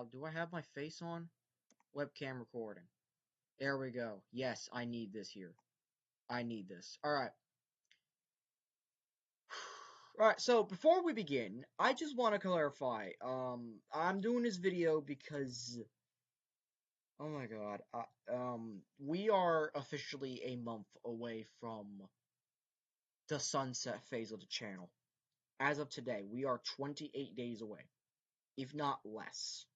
Do I have my face on? Webcam recording. There we go. Yes, I need this here. I need this. Alright. Alright, so before we begin, I just want to clarify. I'm doing this video because, oh my god, we are officially a month away from the sunset phase of the channel. As of today, we are 28 days away, if not less.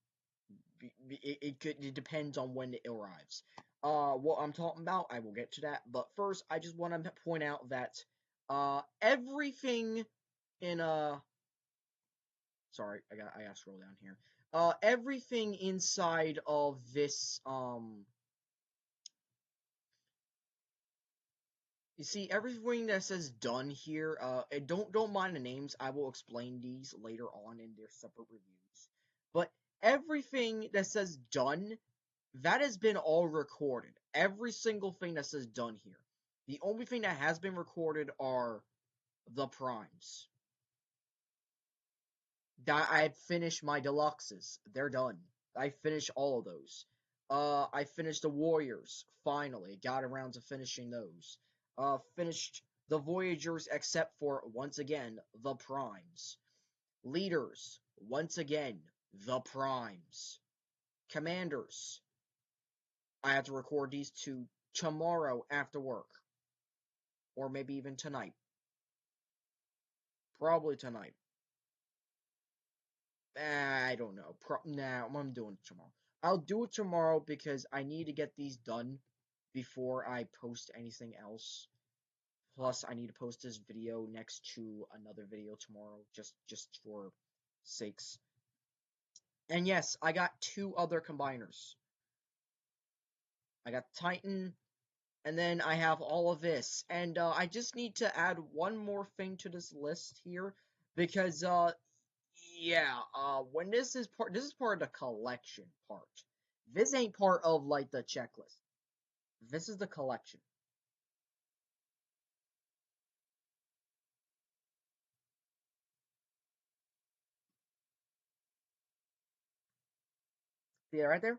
It depends on when it arrives. What I'm talking about, I will get to that. But first, I just want to point out that everything in sorry, I gotta scroll down here. Everything inside of this you see everything that says done here. Don't mind the names. I will explain these later on in their separate reviews. But everything that says done, that has been all recorded. Every single thing that says done here. The only thing that has been recorded are the primes. I had finished my deluxes. They're done. I finished all of those. I finished the Warriors, finally. Got around to finishing those. Finished the Voyagers except for, once again, the primes. Leaders, once again, the primes. Commanders, I have to record these two tomorrow after work. Or maybe even tonight. Probably tonight. I don't know. Nah, I'm doing it tomorrow. I'll do it tomorrow because I need to get these done before I post anything else. Plus, I need to post this video next to another video tomorrow, just for sakes. And yes, I got two other combiners. I got Titan, and then I have all of this. And I just need to add one more thing to this list here, because yeah, when this is part of the collection part. This ain't part of like the checklist. This is the collection. See that right there?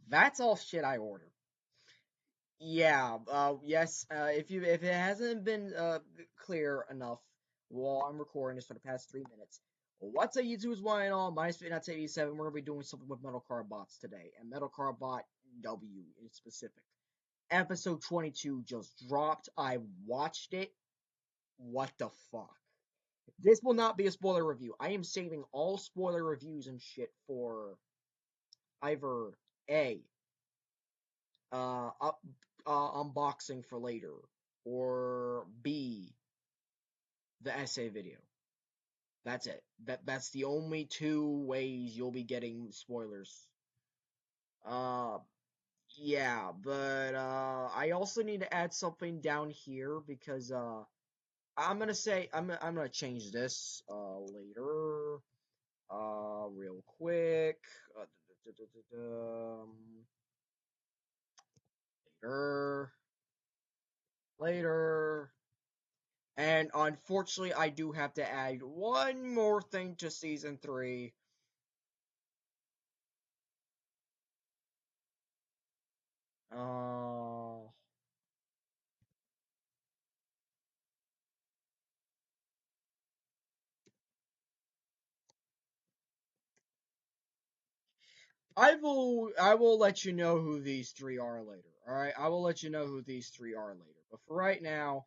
That's all shit I ordered. Yeah, yes, if it hasn't been clear enough while I'm recording this for the past 3 minutes, what's up, YouTube's one and all? My name's Fitnuts87. We're gonna be doing something with Metal Card Bots today, and Metal Card Bot W in specific. Episode 22 just dropped. I watched it. What the fuck? This will not be a spoiler review. I am saving all spoiler reviews and shit for either A, up, unboxing for later, or B, the essay video. That's it. That's the only two ways you'll be getting spoilers. Uh, yeah, but I also need to add something down here because I'm gonna change this later. Real quick. Later. Later. And unfortunately, I do have to add one more thing to Season 3. Uh, I will let you know who these three are later. Alright? I will let you know who these three are later. But for right now,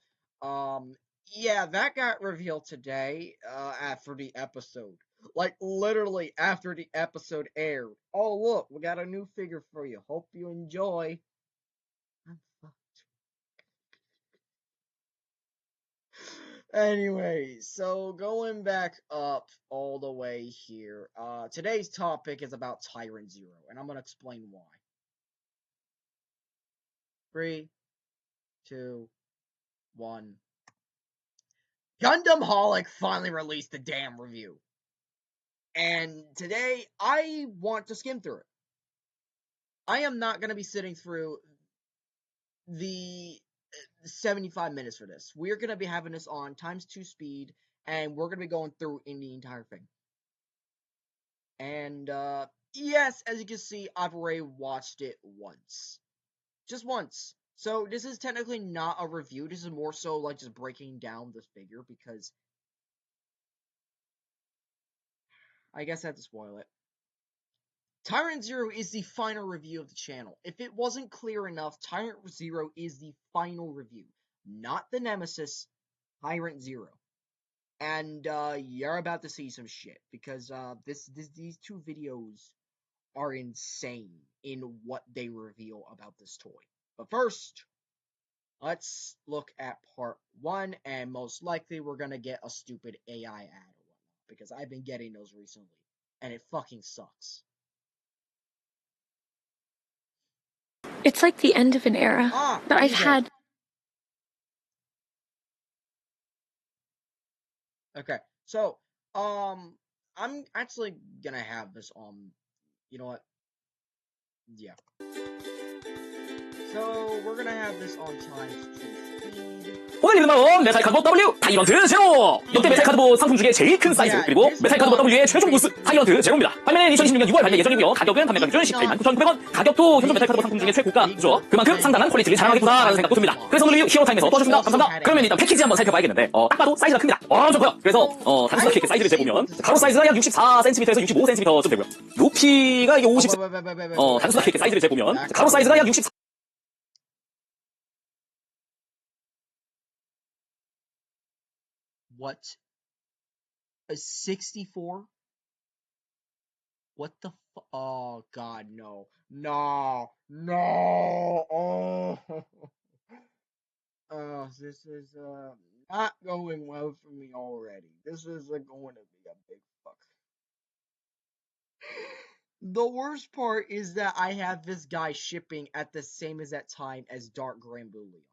yeah, that got revealed today, after the episode. Like, literally after the episode aired. Oh, look, we got a new figure for you. Hope you enjoy. I'm fucked. Anyway, so going back up all the way here, today's topic is about Tyrant Zero, and I'm gonna explain why. 3, 2, 1. Gundam Holic finally released the damn review. And today, I want to skim through it. I am not gonna be sitting through the 75 minutes for this. We're gonna be having this on times 2 speed, and we're gonna be going through in the entire thing. And yes, as you can see, I've already watched it once. Just once. So this is technically not a review. This is more so like just breaking down the figure because I guess I had to spoil it. Tyrant Zero is the final review of the channel. If it wasn't clear enough, Tyrant Zero is the final review. Not the Nemesis, Tyrant Zero. And you're about to see some shit because these two videos are insane in what they reveal about this toy. But first, let's look at part 1, and most likely we're gonna get a stupid AI ad or whatnot, because I've been getting those recently, and it fucking sucks. It's like the end of an era, but I've had... Okay, so, I'm actually gonna have this you know what? Yeah. So, we're gonna have this on times 2 speed. 오늘 이름 나온 메탈 카드봇 W 타이런트 제로! 역대 메탈 카드봇 상품 중에 제일 큰 사이즈 그리고 메탈 카드봇 W의 최종 보스 타이런트 제로입니다. 판매는 2026년 6월 발매 예정이고요. 가격은 판매가 기준 189,900원. 가격도 현존 메탈 카드봇 상품 중에 최고가죠. 그만큼 상당한 퀄리티를 자랑하겠구나라는 생각도 듭니다. 그래서 오늘 히어로타임에서 도와주셨습니다. 감사합니다. 그러면 일단 패키지 한번 살펴봐야겠는데 딱 봐도 사이즈가 큽니다. 좋고요. 그래서 단순하게 이렇게 사이즈를 재보면 가로 사이즈가 약 64cm에서 65cm쯤 되고요. 높이가 이게 50... 단순하게 이렇게 사이즈를 재보면 가로 사이즈가 약 64... What? A 64? What the fu- Oh god, no. No! No! Oh! This is, not going well for me already. This is, going to be a big fuck. The worst part is that I have this guy shipping at the same exact time as Dark Granblue Leon.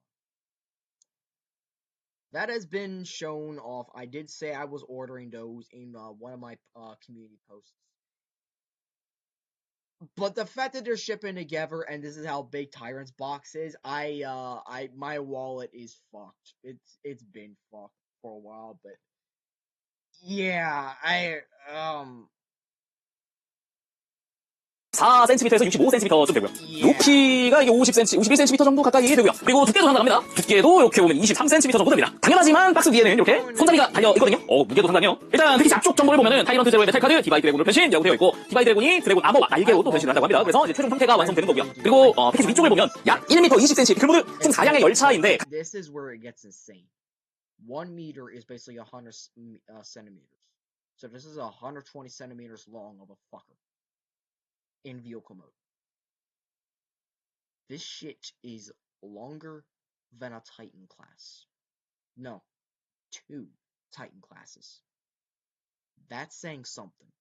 That has been shown off. I did say I was ordering those in one of my community posts. But the fact that they're shipping together and this is how big Tyrant's box is, my wallet is fucked. It's been fucked for a while, but yeah, 4cm에서 65cm쯤 되고요. 높이가 이게 50cm, 51cm 정도 가까이 되고요. 그리고 두께도 상당합니다. 두께도 이렇게 보면 23cm 정도 됩니다. 당연하지만 박스 위에는 이렇게 손잡이가 달려 있거든요. 무게도 상당해요. 일단 특히 앞쪽 정보를 보면은 타이런트 제로의 메탈 카드 디바이 드래곤으로 변신이라고 되어 있고 디바이 드래곤이 드래곤 아머와 날개로 또 변신을 한다고 합니다. 그래서 이제 최종 형태가 완성되는 거고요. 그리고 패키지 위쪽을 보면 약 1m 20cm 피클모드 총 4향의 열차인데 This is where it gets insane. 1 meter is basically 100 centimeters. So this is 120 centimeters long of a fucker. In vehicle mode. This shit is longer than a Titan class. No, 2 Titan classes. That's saying something.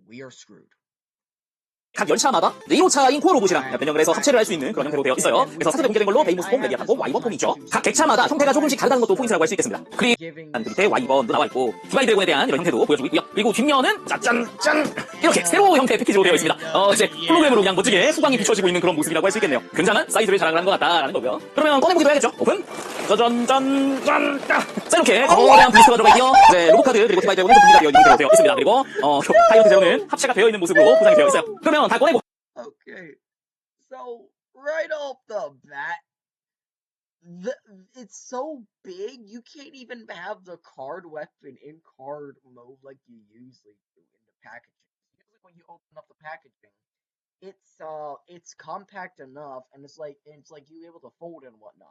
We are screwed. 각 열차마다 1호차인 코어 로봇이랑 변형을 해서 합체를 할 수 있는 그런 형태로 되어 있어요. 그래서 사슬에 공개된 걸로 베이모스 폼, 레디아탄 폼, 와이번 폼이 있죠. 각 객차마다 형태가 조금씩 다르다는 것도 포인트라고 할 수 있겠습니다. 그리고 밑에 와이번도 나와 있고 디바이 드래곤에 대한 이런 형태도 보여주고 있고요. 그리고 뒷면은 짠 이렇게 세로 형태의 패키지로 되어 있습니다. 이제 홀로그램으로 그냥 멋지게 후광이 비춰지고 있는 그런 모습이라고 할 수 있겠네요. 굉장한 사이즈를 자랑을 한 것 같다라는 거고요. 그러면 꺼내보기도 해야겠죠. 오픈. 짜잔. 자 이렇게 거대한 부스터가 들어가 있고요. 이제 로봇 카드 그리고 디바이 드래곤은 분리가 되어 있는 형태로 되어 있습니다. 그리고 타이런트 제로는 합체가 되어 있는 모습으로 포장이 되어 있어요. 그러면 다 꺼내보. Okay, so right off the bat, it's so big you can't even have the card weapon in card mode like you usually do in the packaging. Usually when you open up the packaging, it's compact enough and it's like you're able to fold and whatnot.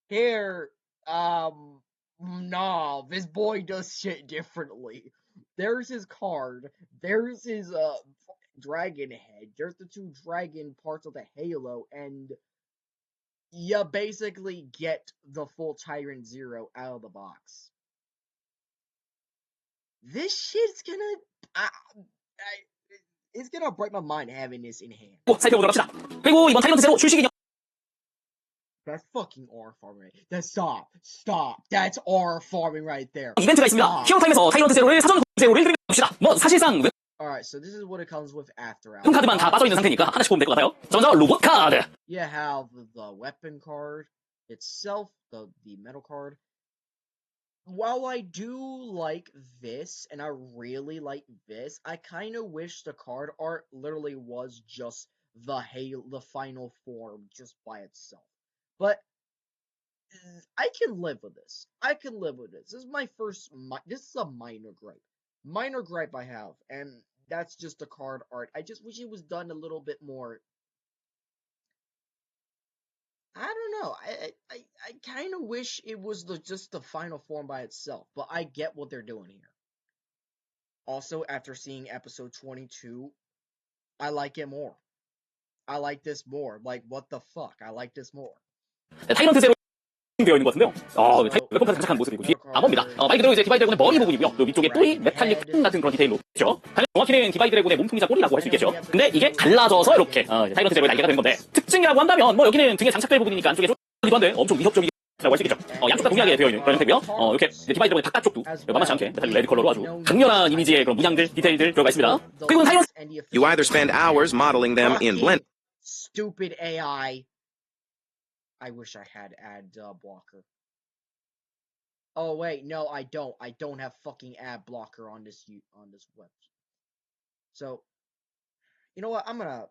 Here, nah, this boy does shit differently. There's his card. There's his dragon head. There's the 2 dragon parts of the halo, and you basically get the full Tyrant Zero out of the box. This shit's gonna it's gonna break my mind having this in hand. 살펴보도록 합시다. 그리고 이번 타이런트 제로 출시 기념 That's fucking R farming. Stop. That's R farming right there. 이벤트가 있습니다. 히어로타임에서 타이런트 제로를 사전 제로를 드리는 겁시다. 사실상 Alright, so this is what it comes with after hours. 카드만 다 빠져있는 상태니까 하나씩 보면 될 것 같아요. 자, 먼저 로봇 카드. You have the weapon card itself, the metal card. while I do like this, and I really like this, I kind of wish the card art literally was just the final form just by itself. But I can live with this. I can live with this. This is my first. This is a minor gripe I have, and that's just the card art. I just wish it was done a little bit more. I don't know. I kind of wish it was just the final form by itself, but I get what they're doing here. Also, after seeing episode 22, I like it more. I like this more. Like, what the fuck? I like this more. 타이런트 제로 되어 있는 것 같은데요. 웰컴 장착한 모습이고 뒤에 암호입니다. 말 그대로 이제 디바이 드래곤의 머리 부분이고요. 또 위쪽에 뿌리, 메탈릭 같은 그런 디테일로 있죠. 정확히는 디바이 드래곤의 몸통이자 꼬리라고 할 수 있겠죠. 근데 이게 갈라져서 이렇게 타이런트 제로의 날개가 되는 건데 특징이라고 한다면 뭐 여기는 등에 장착될 부분이니까 안쪽에 좀 한데 엄청 위협적이라고 할 수 있겠죠. 양쪽 다 동일하게 되어 있는 그런 형태고요. 이렇게 디바이 드래곤의 바깥쪽도 만만치 않게 메탈릭 레드 컬러로 아주 강렬한 이미지의 그런 문양들, 디테일들 들어가 있습니다. 그리고 타이런트 You either spend hours modeling them in Blender. Stupid AI. I wish I had ad blocker. Oh wait, no, I don't. I don't have fucking ad blocker on this web. So, you know what? I'm gonna.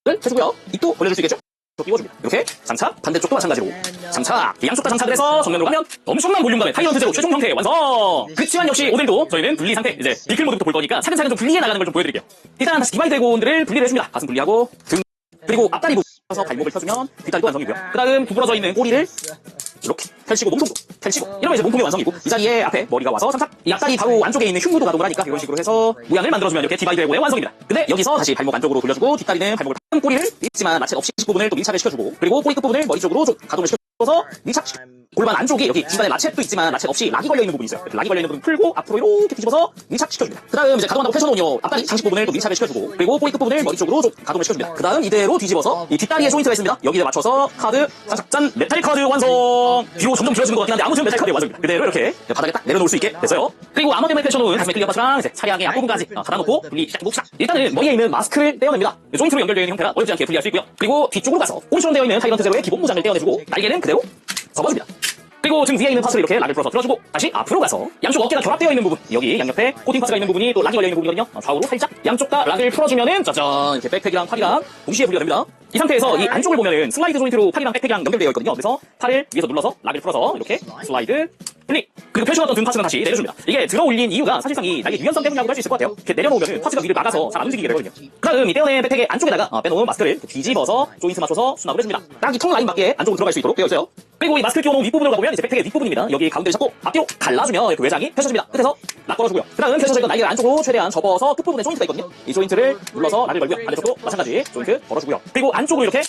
해주고요. 입도 올려줄 수 있겠죠? 띄워줍니다. 이렇게 장착, 반대쪽도 마찬가지로 장착, 양쪽 다 장착을 해서 정면으로 가면 엄청난 볼륨감의 타이런트 제로 최종 형태 완성! 그치만 역시 오늘도 저희는 분리 상태, 이제 비클 모드부터 볼 거니까 차근차근 좀 분리해 나가는 걸 좀 보여드릴게요. 일단 다시 디바이 드래곤들을 분리를 해줍니다. 가슴 분리하고 등, 그리고 앞다리 부분에서 발목을 펴주면 뒷다리도 완성이고요. 그 다음 구부러져 있는 꼬리를 이렇게 펼치고 몸통도 펼치고 이러면 이제 몸통이 완성이고 이 자리에 앞에 머리가 와서 장착, 이 앞다리 바로 안쪽에 있는 흉부도 가동을 하니까 이런 식으로 해서 모양을 만들어주면 이렇게 디바이 드래곤의 완성입니다. 근데 여기서 다시 발목 안쪽으로 돌려주고 뒷다리는 발목을 꼬리를 있지만 마찰 없이 부분을 또 밀착을 시켜주고 그리고 꼬리 끝부분을 머리 쪽으로 좀 가동을 시켜서 밀착시켜 골반 안쪽이 여기 중간에 마찰도 있지만 마찰 없이 락이 걸려있는 부분이 있어요. 락이 걸려있는 부분 풀고 앞으로 이렇게 뒤집어서 밀착시켜줍니다. 그 다음 이제 가동한다고 펼쳐놓은 앞다리 장식 부분을 또 밀착을 시켜주고 그리고 꼬리 끝부분을 머리 쪽으로 좀 가동을 시켜줍니다. 그 다음 이대로 뒤집어서 이 뒷다리에 조인트가 있습니다. 여기에 맞춰서 카드 장착 짠 메탈릭 카드 완성. 뒤로 점점 길어지는 것 같긴 한데 아무튼 메탈릭 카드 완성입니다. 그대로 이렇게 바닥에 딱 내려놓을 수 있게 됐어요. 그리고 암호 때문에 펼쳐놓은 가슴에 클리어 파츠랑 이제 차량의 앞부분까지 닫아놓고 분리 시작. 일단은 머리에 있는 마스크를 떼어냅니다. 조인트로 연결되어 있는 형태라 어렵지 않게 분리할 수 있고요. 그리고 뒤쪽으로 가서 꼬리처럼 되어 있는 타이런트 제로의 기본 모장을 떼어내주고 날개는 그대로 접어줍니다. 그리고 등 위에 있는 파츠를 이렇게 락을 풀어서 틀어주고 다시 앞으로 가서 양쪽 어깨가 결합되어 있는 부분 여기 양옆에 코팅 파츠가 있는 부분이 또 락이 걸려있는 부분이거든요. 좌우로 살짝 양쪽 다 락을 풀어주면은 짜잔 이렇게 백팩이랑 팔이랑 동시에 분리가 됩니다. 이 상태에서 이 안쪽을 보면은 슬라이드 조인트로 팔이랑 백팩이랑 연결되어 있거든요. 그래서 팔을 위에서 눌러서 락을 풀어서 이렇게 슬라이드 분리 그리고 펼쳐놨던 등 파츠는 다시 내려줍니다. 이게 들어 올린 이유가 사실상 이 날개 유연성 때문이라고 할 수 있을 것 같아요. 이렇게 내려놓으면은 파츠가 위를 막아서 잘 안 움직이게 되거든요. 그 다음 이 떼어낸 백팩의 안쪽에다가 빼놓은 마스크를 뒤집어서 조인트 맞춰서 수납을 해줍니다. 딱 이 통 라인 밖에 안쪽으로 들어갈 수 있도록 되어 있어요. 그리고 이 마스크 끼워놓은 윗부분을 가보면 이제 백팩의 윗부분입니다. 여기 가운데를 잡고 앞뒤로 갈라주면 이렇게 외장이 펼쳐집니다. 끝에서 락 걸어주고요. 그 다음 펼쳐져 있던 날개를 안쪽으로 최대한 접어서 끝부분에 조인트가 있거든요. 이 조인트를 눌러서 락을 걸고요. 반대쪽도 마찬가지 조인트 걸어주고요. 그리고 안쪽으로 이렇게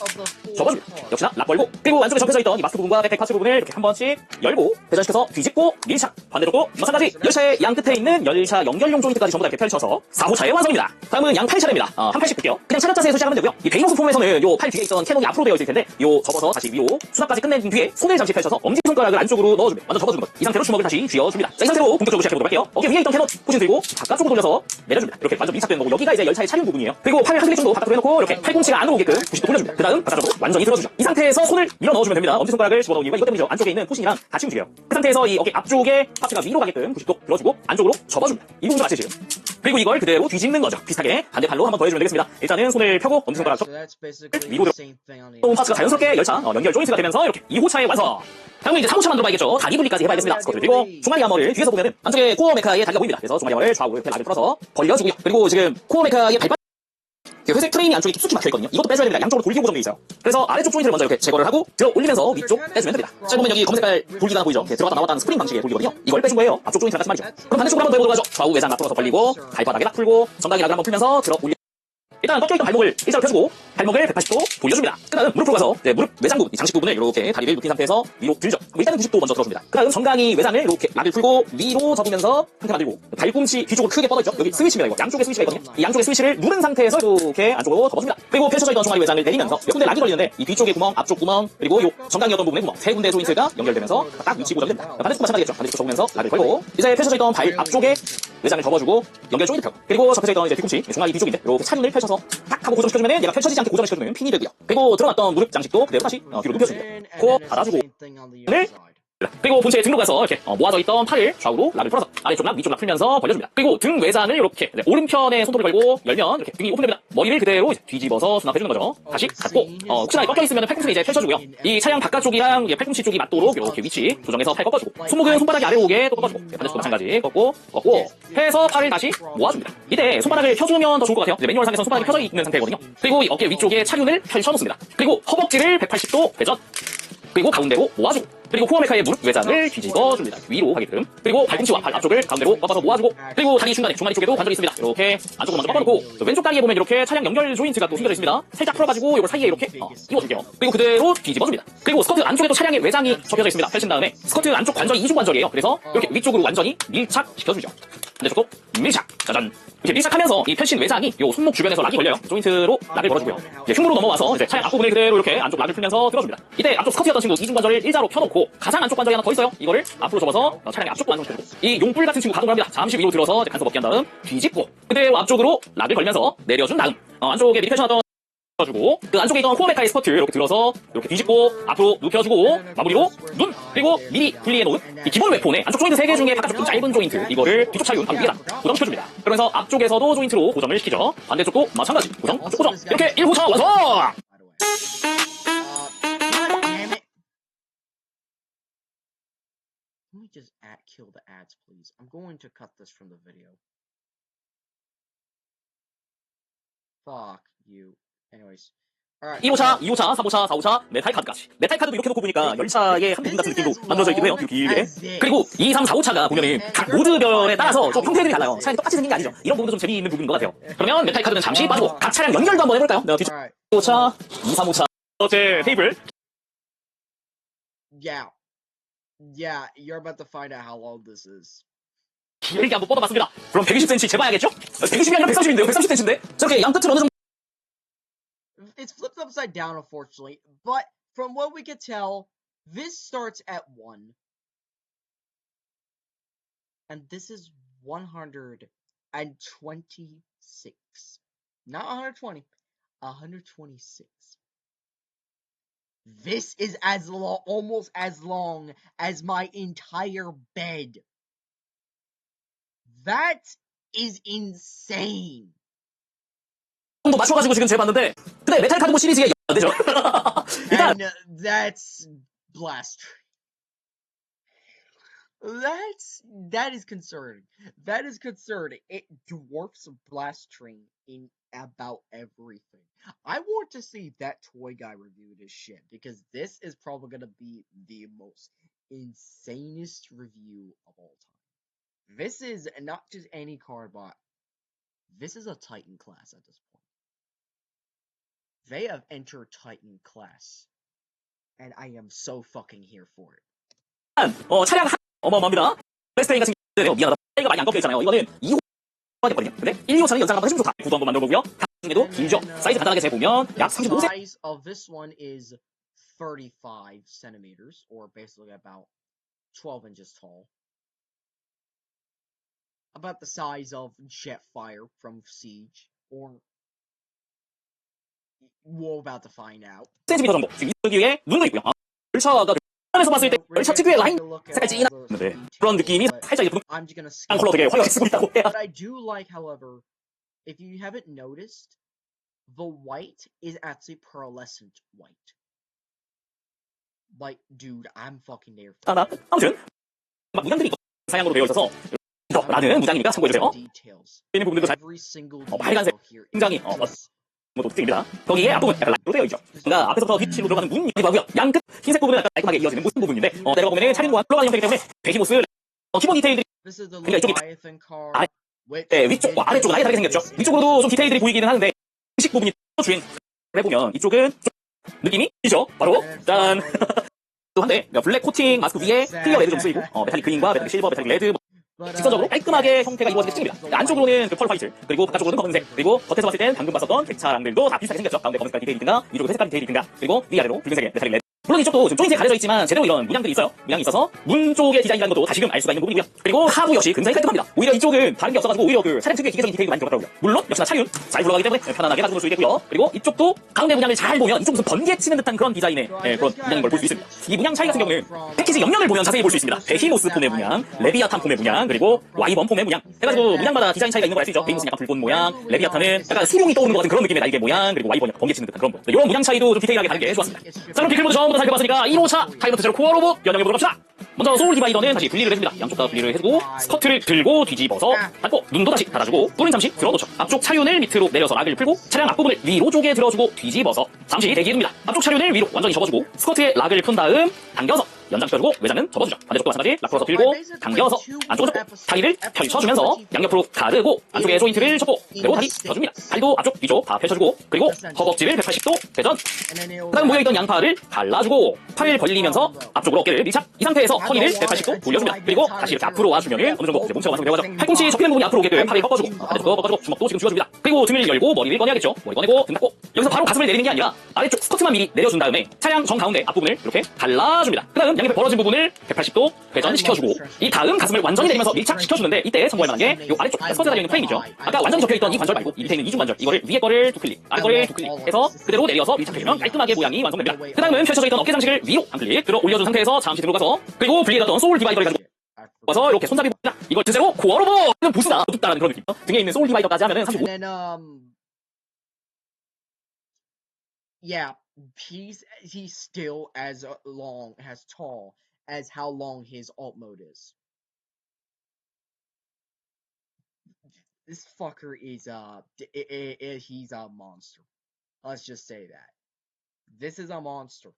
접어줍니다. 역시나 락 걸고 그리고 안쪽에 접혀져 있던 이 마스크 부분과 백팩 파츠 부분을 이렇게 한 번씩 열고 회전시켜서 뒤집고 밀착 반대쪽도 마찬가지 열차의 양 끝에 있는 열차 연결용 조인트까지 전부 다 이렇게 펼쳐서 4호차의 완성입니다. 다음은 양 8차례입니다. 한 팔씩 볼게요. 그냥 차렷 자세에서 시작하면 되고요. 이 베이모스 폼에서는 요 팔 뒤에 있던 캐논이 앞으로 되어 있을 텐데 요 접어서 다시 위로 수납까지 끝낸 뒤에 손을 잠시 펼쳐서 엄지손가락을 안쪽으로 넣어줍니다. 완전 접어주는 것. 이 상태로 주먹을 다시 쥐어줍니다. 자, 이 상태로 본격적으로 시작해보도록 할게요. 어깨 위에 있던 캐논 포진 들고 바깥쪽으로 돌려서 내려줍니다. 이렇게 완전 밀착된 거고 여기가 이제 열차의 차륜 부분이에요. 그리고 팔을 한 개리 정도 바깥으로 해놓고 이렇게 팔꿈치가 안으로 오게끔 90도 돌려줍니다. 그 다음 바깥쪽으로 완전히 들어주죠. 이 상태에서 손을 밀어 넣어주면 됩니다. 엄지손가락을 집어넣은 이유가 이것 때문이죠. 안쪽에 있는 포신이랑 같이 움직여요. 그 상태에서 이 어깨 앞쪽에 파츠가 위로 가게끔 90도 들어주고 안쪽으로 접어줍니다. 이 부분도 마치 지금. 그리고 이걸 그대로 뒤집는 거죠. 비슷하게 반대팔로 한번 더 해주면 되겠습니다. 일단은 손을 펴고 엄지손가락 위로 들어 파츠가 자연스럽게 열차 연결 조인트가 되면서 이렇게 2호차의 완성. 다음은 이제 3호차 만들어봐야겠죠. 다리 분리까지 해봐야겠습니다. 스커트를 들고 종아리 아머를 뒤에서 보면은 안쪽에 코어 메카의 다리가 보입니다. 그래서 종아리 아머를 좌우로 이렇게 락을 풀어서 벌려주고요. 그리고 지금 코어 메카의 발바닥 회색 트레인이 안쪽에 깊숙이 막혀있거든요. 이것도 빼줘야 됩니다. 양쪽으로 돌기 고정되어 있어요. 그래서 아래쪽 조인트를 먼저 이렇게 제거를 하고 들어 올리면서 위쪽 빼주면 됩니다. 자, 보면 여기 검은색깔 돌기가 보이죠? 이렇게 들어갔다 나왔다는 스프링 방식의 돌기거든요. 이걸 빼준 거예요. 앞쪽 조인트랑 같이 말이죠. 그럼 반대쪽으로 한번 더 해보도록 하죠. 좌우 외장 앞으로서 벌리고 발바닥에 딱 풀고 정강이 락을 한번 풀면서 들어 올리 일단 꺾여있던 발목을 일자로 펴주고 발목을 180도 돌려줍니다. 그 다음 무릎으로 가서 무릎 외장 부분, 이 장식 부분을 이렇게 다리를 눕힌 상태에서 위로 들죠. 일단은 90도 먼저 들어줍니다. 그 다음 정강이 외장을 이렇게 락을 풀고 위로 접으면서 상태 만들고 발꿈치 뒤쪽으로 크게 뻗어있죠. 여기 스위치입니다. 이거 양쪽에 스위치가 있거든요. 이 양쪽에 스위치를 누른 상태에서 이렇게 안쪽으로 접어줍니다. 그리고 펼쳐져 있던 종아리 외장을 내리면서 몇 군데 락이 걸리는데 이 뒤쪽에 구멍, 앞쪽 구멍, 그리고 요 정강이었던 부분의 구멍 세 군데 조인트가 연결되면서 딱 위치 고정됩니다. 반대쪽 마찬가지겠죠. 반대쪽 접으면서 락을 걸고 이제 펼쳐져 있던 발 앞쪽에 외장을 접어주고 연결 조인트 펴고 그리고 접혀져 있던 이제 뒤꿈치 종아리 뒤쪽인데 이렇게 차륜을 펼쳐서 딱 하고 고정시켜주면 얘가 펼쳐지지 않게 고정시켜주면 핀이 되고요. 그리고 들어갔던 무릎 장식도 그대로 다시 뒤로 눕혀줍니다. 코어 닫아주고 네 그리고 본체에 등으로 가서 이렇게 모아져 있던 팔을 좌우로 락을 풀어서 아래쪽 락, 위쪽 락 풀면서 벌려줍니다. 그리고 등 외장을 이렇게 오른편에 손톱을 걸고 열면 이렇게 등이 오픈됩니다. 머리를 그대로 이제 뒤집어서 수납해주는 거죠. 다시 닫고 혹시나 꺾여 있으면 팔꿈치를 이제 펼쳐주고요. 이 차량 바깥쪽이랑 이제 팔꿈치 쪽이 맞도록 이렇게 위치 조정해서 팔 꺾어주고 손목은 손바닥이 아래로 오게 또 꺾어주고 반대쪽도 마찬가지 꺾고 해서 팔을 다시 모아줍니다. 이때 손바닥을 펴주면 더 좋을 것 같아요. 이제 매뉴얼상에서 손바닥이 펴져 있는 상태거든요. 그리고 이 어깨 위쪽에 차륜을 펼쳐놓습니다. 그리고 허벅지를 180도 회전 그리고 가운데로 모아주고 그리고 코어메카의 무릎 외장을 뒤집어줍니다. 위로 하게끔. 그리고 발꿈치와 발 앞쪽을 가운데로 꺾어서 모아주고 그리고 다리 중간에 중마리 쪽에도 관절이 있습니다. 이렇게 안쪽으로 먼저 꺾어놓고 왼쪽 다리에 보면 이렇게 차량 연결 조인트가 또 숨겨져 있습니다. 살짝 풀어가지고 이걸 사이에 이렇게 끼워줄게요. 그리고 그대로 뒤집어줍니다. 그리고 스커트 안쪽에도 차량의 외장이 접혀져 있습니다. 펼친 다음에 스커트 안쪽 관절이 이중 관절이에요. 그래서 이렇게 위쪽으로 완전히 밀착시켜주죠. 반대쪽도 밀착. 짜잔. 이렇게 밀착하면서 이 펼친 외장이 요 손목 주변에서 락이 걸려요. 조인트로 락을 걸어주고요. 이제 흉으로 넘어와서 이제 차량 앞부분을 그대로 이렇게 안쪽 락을 풀면서 들어줍니다. 이때 앞쪽 스커트였던 친구 이중 관절을 일자로 펴놓고 가장 안쪽 관절이 하나 더 있어요. 이거를 앞으로 접어서 차량의 앞쪽 완성시켜주고 이 용뿔 같은 친구 가동을 합니다. 잠시 위로 들어서 이제 간섭 없게 한 다음 뒤집고 그대로 앞쪽으로 락을 걸면서 내려준 다음 안쪽에 밑에 펼쳐놨던 주고 그 안쪽에 있던 코어메카의 스커트 이렇게 들어서 이렇게 뒤집고 앞으로 눕혀주고 마무리로 눈 그리고 미리 분리해 놓은 이 기본 웨폰의 안쪽 조인트 3개 중에 바깥쪽 좀 짧은 조인트 이거를 뒤쪽 차륜 바로 위에다 고정시켜줍니다. 그러면서 앞쪽에서도 조인트로 고정을 시키죠. 반대쪽도 마찬가지 고정 앞쪽 고정 이렇게 1호차 완성! Can we just kill the ads, please? I'm going to cut this from the video. Fuck you. Anyways. Alright. 1호차, 2호차, 3호차, 4호차, 메탈 카드까지. 메탈 카드도 이렇게 놓고 보니까 열차의 한 부분 같은 느낌도 만들어져 있기도 해요. 길게. 그리고 2, 3, 4호차가 보면은 각 모드별에 따라서 좀 형태들이 달라요. 차량이 똑같이 생긴 게 아니죠. 이런 부분도 좀 재미있는 부분인 것 같아요. 그러면 메탈 카드는 잠시 빠지고 각 차량 연결도 한번 해볼까요? 네, 뒤쪽 5호차, 2, 3호차. 제 테이블. Yeah, you're about to find out how long this is. 길게 한번 뻗어봤습니다. 그럼 120cm 재봐야겠죠? 120이 아니라 130인데요. 130cm인데? 저렇게 양끝을 어느 정도 It's flipped upside down, unfortunately, but from what we could tell, this starts at 1. And this is 126. Not 120, 126. This is as long, almost as long as my entire bed. That is insane. 정도 맞춰가지고 지금 재봤는데 근데 메탈 카드 뭐 시리즈에 안 되죠? 일단 And that's blast. That is concerning. That is concerning. It dwarfs Blast Train in about everything. I want to see that toy guy review this shit because this is probably gonna be the most insanest review of all time. This is not just any card bot. This is a Titan class at this point. They have entered Titan class. And I am so fucking here for it. 차량 어마어마합니다. 플레스테인 같은 경우는 미안하다. 차이가 많이 안 꺾여 있잖아요. 이거는 2호가 됐거든요. 근데 1, 2호차는 연장 한번 해주면 좋다. 구도 한번 만들어 보고요. 중에도 길죠. 사이즈 간단하게 재보면 약 35cm. The size of this one is 35 centimeters, or basically about 12 inches tall. About the size of Jetfire from Siege, or we're about to find out. cm 정도. 지금 여기에 눈도 있고요. 열차가 안에서 봤을 때 열차 특유의 라인 색깔 진한데 그런 느낌이 살짝 예쁜 컬러 되게 화려하게 쓰고 있다고 해야. But I do like, however, if you haven't noticed, the white is actually pearlescent white. Like, dude, I'm fucking there. 아무튼 막 무장들이 사양으로 되어 있어서 라는 무장이니까 참고해주세요. 있는 부분들도 잘 빨간색 굉장히 것도 특징입니다. 거기에 앞부분 약간 라이트로 되어 있죠. 그러니까 앞에서부터 휘치로 들어가는 문이 하고요. 양끝 흰색 부분은 약간 깔끔하게 이어지는 무슨 부분인데 내려가 보면은 차륜과 흘러가는 형태이기 때문에 베히모스 기본 디테일들이 그러니까 이쪽이 위쪽과 아래쪽은 아예 다르게 생겼죠. 위쪽으로도 좀 디테일들이 보이기는 하는데 의식 부분이 주인 해보면 이쪽은 좀 느낌이 있죠. 바로 짠! 또 한데 블랙 코팅 마스크 위에 클리어 레드 좀 쓰이고 메탈릭 그린과 메탈릭 실버, 메탈릭 레드 직선적으로 깔끔하게 형태가 이루어진 특징입니다. 안쪽으로는 그 펄 화이트, 그리고 바깥쪽으로는 검은색, 그리고 겉에서 봤을 땐 방금 봤었던 객차량들도 다 비슷하게 생겼죠. 가운데 검은색깔 디테일이든가, 위쪽은 회색깔 디테일이든가, 그리고 위아래로 붉은색의 메탈릭 레드 물론 이쪽도 좀 조인트에 가려져 있지만 제대로 이런 문양들이 있어요. 문양이 있어서 문 쪽의 디자인이라는 것도 다시금 알 수가 있는 부분이고요. 그리고 하부 역시 굉장히 깔끔합니다. 오히려 이쪽은 다른 게 없어가지고 오히려 그 차량 특유의 기계적인 디테일이 많이 들어갔더라고요. 물론 역시나 차륜 잘 굴러가기 때문에 편안하게 가지고 볼 수 있겠고요. 그리고 이쪽도 가운데 문양을 잘 보면 이쪽 무슨 번개 치는 듯한 그런 디자인의 그런 문양인 걸 볼 수 있습니다. 이 문양 차이 같은 경우는 패키지 옆면을 보면 자세히 볼 수 있습니다. 베히모스 폼의 문양, 레비아탄 폼의 문양, 그리고 와이번 폼의 문양 해가지고 문양마다 디자인 차이가 있는 걸 알 수 있죠. 베히모스는 약간 붉은 모양, 레비아탄은 약간 수룡이 떠오르는 것 같은 그런 느낌의 날개 모양, 그리고 와이번이 번개 치는 듯한 그런 거. 이런 문양 차이도 좀 디테일하게 다른 게 좋았습니다. 자, 그럼 디클모드 처음부터 살펴봤으니까 1호차 타이머트 제로 코어 로봇 변형해보도록 합시다. 먼저 소울 디바이더는 다시 분리를 해줍니다. 양쪽 다 분리를 해주고 스커트를 들고 뒤집어서 닫고 눈도 다시 닫아주고 뿔은 잠시 들어놓죠. 앞쪽 차륜을 밑으로 내려서 락을 풀고 차량 앞부분을 위로 쪼개 들어주고 뒤집어서 잠시 대기해둡니다. 앞쪽 차륜을 위로 완전히 접어주고 스커트에 락을 푼 다음 당겨서 연장시켜주고 외장은 접어주죠. 반대쪽도 마찬가지 락 풀어서 들고 당겨서 안쪽으로 접고 다리를 펼쳐주면서 양옆으로 가르고 안쪽에 조인트를 접고 그리고 다리 접어줍니다. 다리도 앞쪽 뒤쪽 다 펼쳐주고 그리고 허벅지를 180도 회전 그 다음 모여있던 양팔을 갈라주고 팔을 벌리면서 앞쪽으로 어깨를 밀착 이 상태에서 허리를 180도 돌려줍니다. 그리고 다시 이렇게 앞으로 와주면 어느 정도 이제 몸체가 완성되어 가죠. 팔꿈치 접히는 부분이 앞으로 오게끔 팔을 꺾어주고 반대쪽도 꺾어주고 주먹도 지금 쥐어줍니다. 그리고 등을 열고 머리를 꺼내야겠죠. 머리 꺼내고 등 닫고 여기서 바로 가슴을 내리는 게 아니라 아래쪽 스커트만 미리 내려준 다음에 차량 정가운데 앞부분을 이렇게 갈라줍니다. 그 다음 양옆에 벌어진 부분을 180도 회전시켜주고 이 다음 가슴을 완전히 내리면서 밀착시켜주는데 이때 참고할 만한 게 이 아래쪽 스커트에 달려있는 프레임이죠. 아까 완전히 접혀있던 이 관절 말고 이 밑에 있는 이중 관절 이거를 위에 거를 두 클릭 아래 거를 두 클릭 해서 그대로 내려서 밀착해주면 깔끔하게 모양이 완성됩니다. 그 다음은 펼쳐져 있던 어깨 장식을 위로 한 클릭 들어 올려준 상태에서 잠시 들어가서 그리고 분리해뒀던 소울 디바이더를 가지고 와서 이렇게 손잡이 이걸 제대로 코어 로봇 보스다 어둡다라는 그런 느낌. 등에 있는 소울 디바이더까지 하면은 사실 yeah, he's still as long, as tall as how long his alt mode is. This fucker is he's a monster. Let's just say that. This is a monster.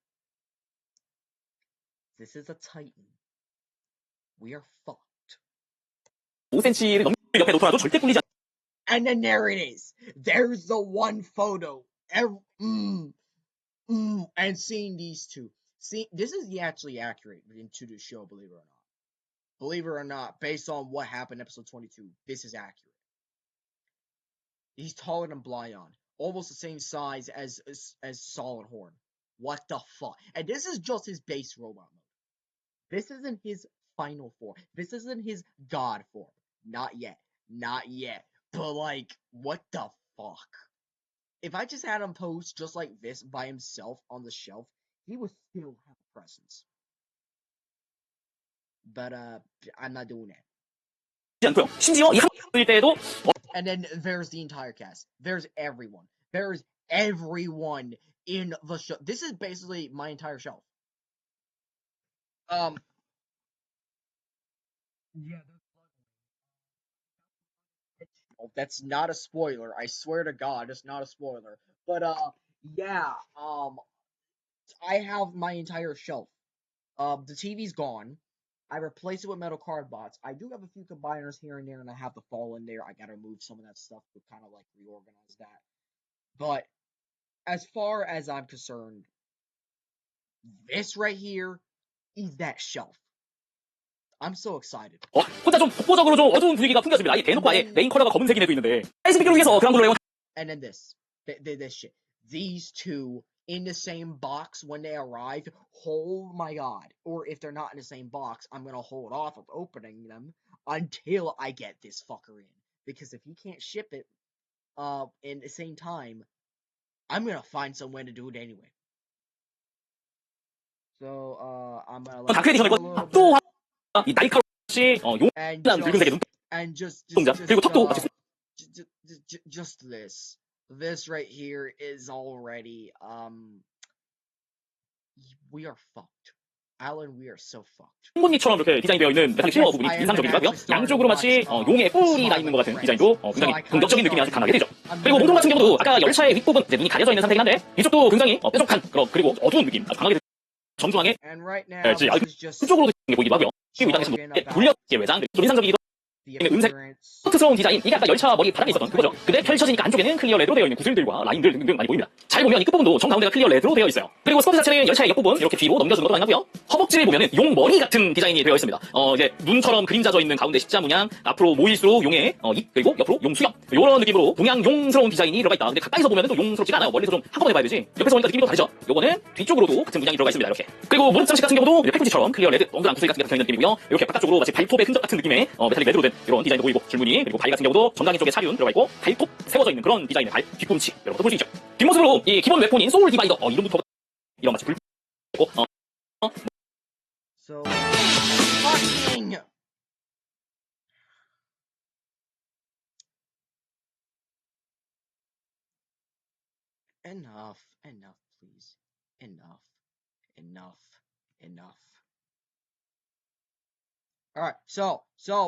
This is a titan. We are fucked. 5cm를 넘는 옆에 놓더라도 절대 꿀리지 않 And then there it is. There's the one photo. And seeing these two. See, this is actually accurate into the show, believe it or not. Believe it or not, based on what happened in episode 22, this is accurate. He's taller than Blyon. Almost the same size as Solid Horn. What the fuck? And this is just his base robot mode. This isn't his final form. This isn't his god form. Not yet. Not yet. But like, what the fuck? If I just had him pose just like this by himself on the shelf, he would still have a presence. But I'm not doing that. 않고요. 심지어 이 한일 때에도 And then there's the entire cast. There's everyone. There's everyone in the show. This is basically my entire shelf. Yeah. Oh, that's not a spoiler. I swear to God, it's not a spoiler. But yeah. I have my entire shelf. The TV's gone. I replaced it with metal card bots. I do have a few combiners here and there, and I have the fall in there. I gotta remove some of that stuff to kind of like reorganize that. But as far as I'm concerned, this right here is that shelf. I'm so excited. 혼자 좀 독보적으로 좀 어두운 분위기가 풍겨집니다. 아예 대놓고 아예 메인 컬러가 검은색인 애도 있는데 사이즈 비교를 위해서 그랑블루 레온 And then this shit. These two in the same box when they arrive. Oh my god. Or if they're not in the same box, I'm gonna hold off of opening them until I get this fucker in. Because if he can't ship it in the same time, I'm gonna find some way to do it anyway. So I'm gonna 다 크레딧 전이고 또 이 날카로운 용한 붉은색의 눈 and just 동작 그리고 턱도 같이 just this right here is already we are fucked. Alan, we are so fucked. 홍보니처럼 이렇게 디자인되어 있는 메탈릭 실버 부분이 인상적이기도 하고요. 양쪽으로 마치 용의 뿔이 나 있는 것 같은 디자인도 굉장히 공격적인 느낌이 아주 강하게 되죠. 그리고 몸통 같은 경우도 아까 열차의 윗부분 이제 눈이 가려져 있는 상태긴 한데 이쪽도 굉장히 뾰족한 그리고 어두운 느낌 아주 강하게 정중하게 한쪽으로 보이기도 하고요. 이 위장에서 돌려 외장 좀 인상적이기도 음색 스러운 디자인, 이게 아까 열차 머리 바닥에 있었던 그거죠. 근데 펼쳐지니까 안쪽에는 클리어 레드로 되어 있는 구슬들과 라인들 등등 많이 보입니다. 잘 보면 이 끝부분도 정가운데가 클리어 레드로 되어 있어요. 그리고 스커트 자체는 열차의 옆부분 이렇게 뒤로 넘겨주는 것도 가능하고요. 허벅지를 보면은 용 머리 같은 디자인이 되어 있습니다. 이제 눈처럼 그림자져 있는 가운데 십자 문양, 앞으로 모일수록 용의 입, 그리고 옆으로 용 수염, 이런 느낌으로 동양 용스러운 디자인이 들어가 있다. 근데 가까이서 보면은 또 용스럽지가 않아요. 멀리서 좀 한꺼번에 봐야 되지. 옆에서 보니까 느낌이 좀 다르죠. 요거는 뒤쪽으로도 같은 문양이 들어가 있습니다. 이렇게. 그리고 무릎 장식 같은 경우도 팔꿈치처럼 클리어 레드, 동그란 구슬 같은 게 박혀 있는 느낌이고요. 이렇게 바깥쪽으로 마치 발톱의 흔적 같은 느낌의 메탈릭 레드로 된 이런 디자인도 보이고, 줄무늬, 그리고 바위 같은 경우도 정강이 쪽에 사륜 들어가 있고 발톱 세워져 있는 그런 디자인의 발 뒤꿈치 이런 것도 볼 수 있죠. 뒷모습으로 이 기본 웨폰인 소울 디바이더 이름부터 이런 마치 불 So fucking enough, please. Enough. Alright, so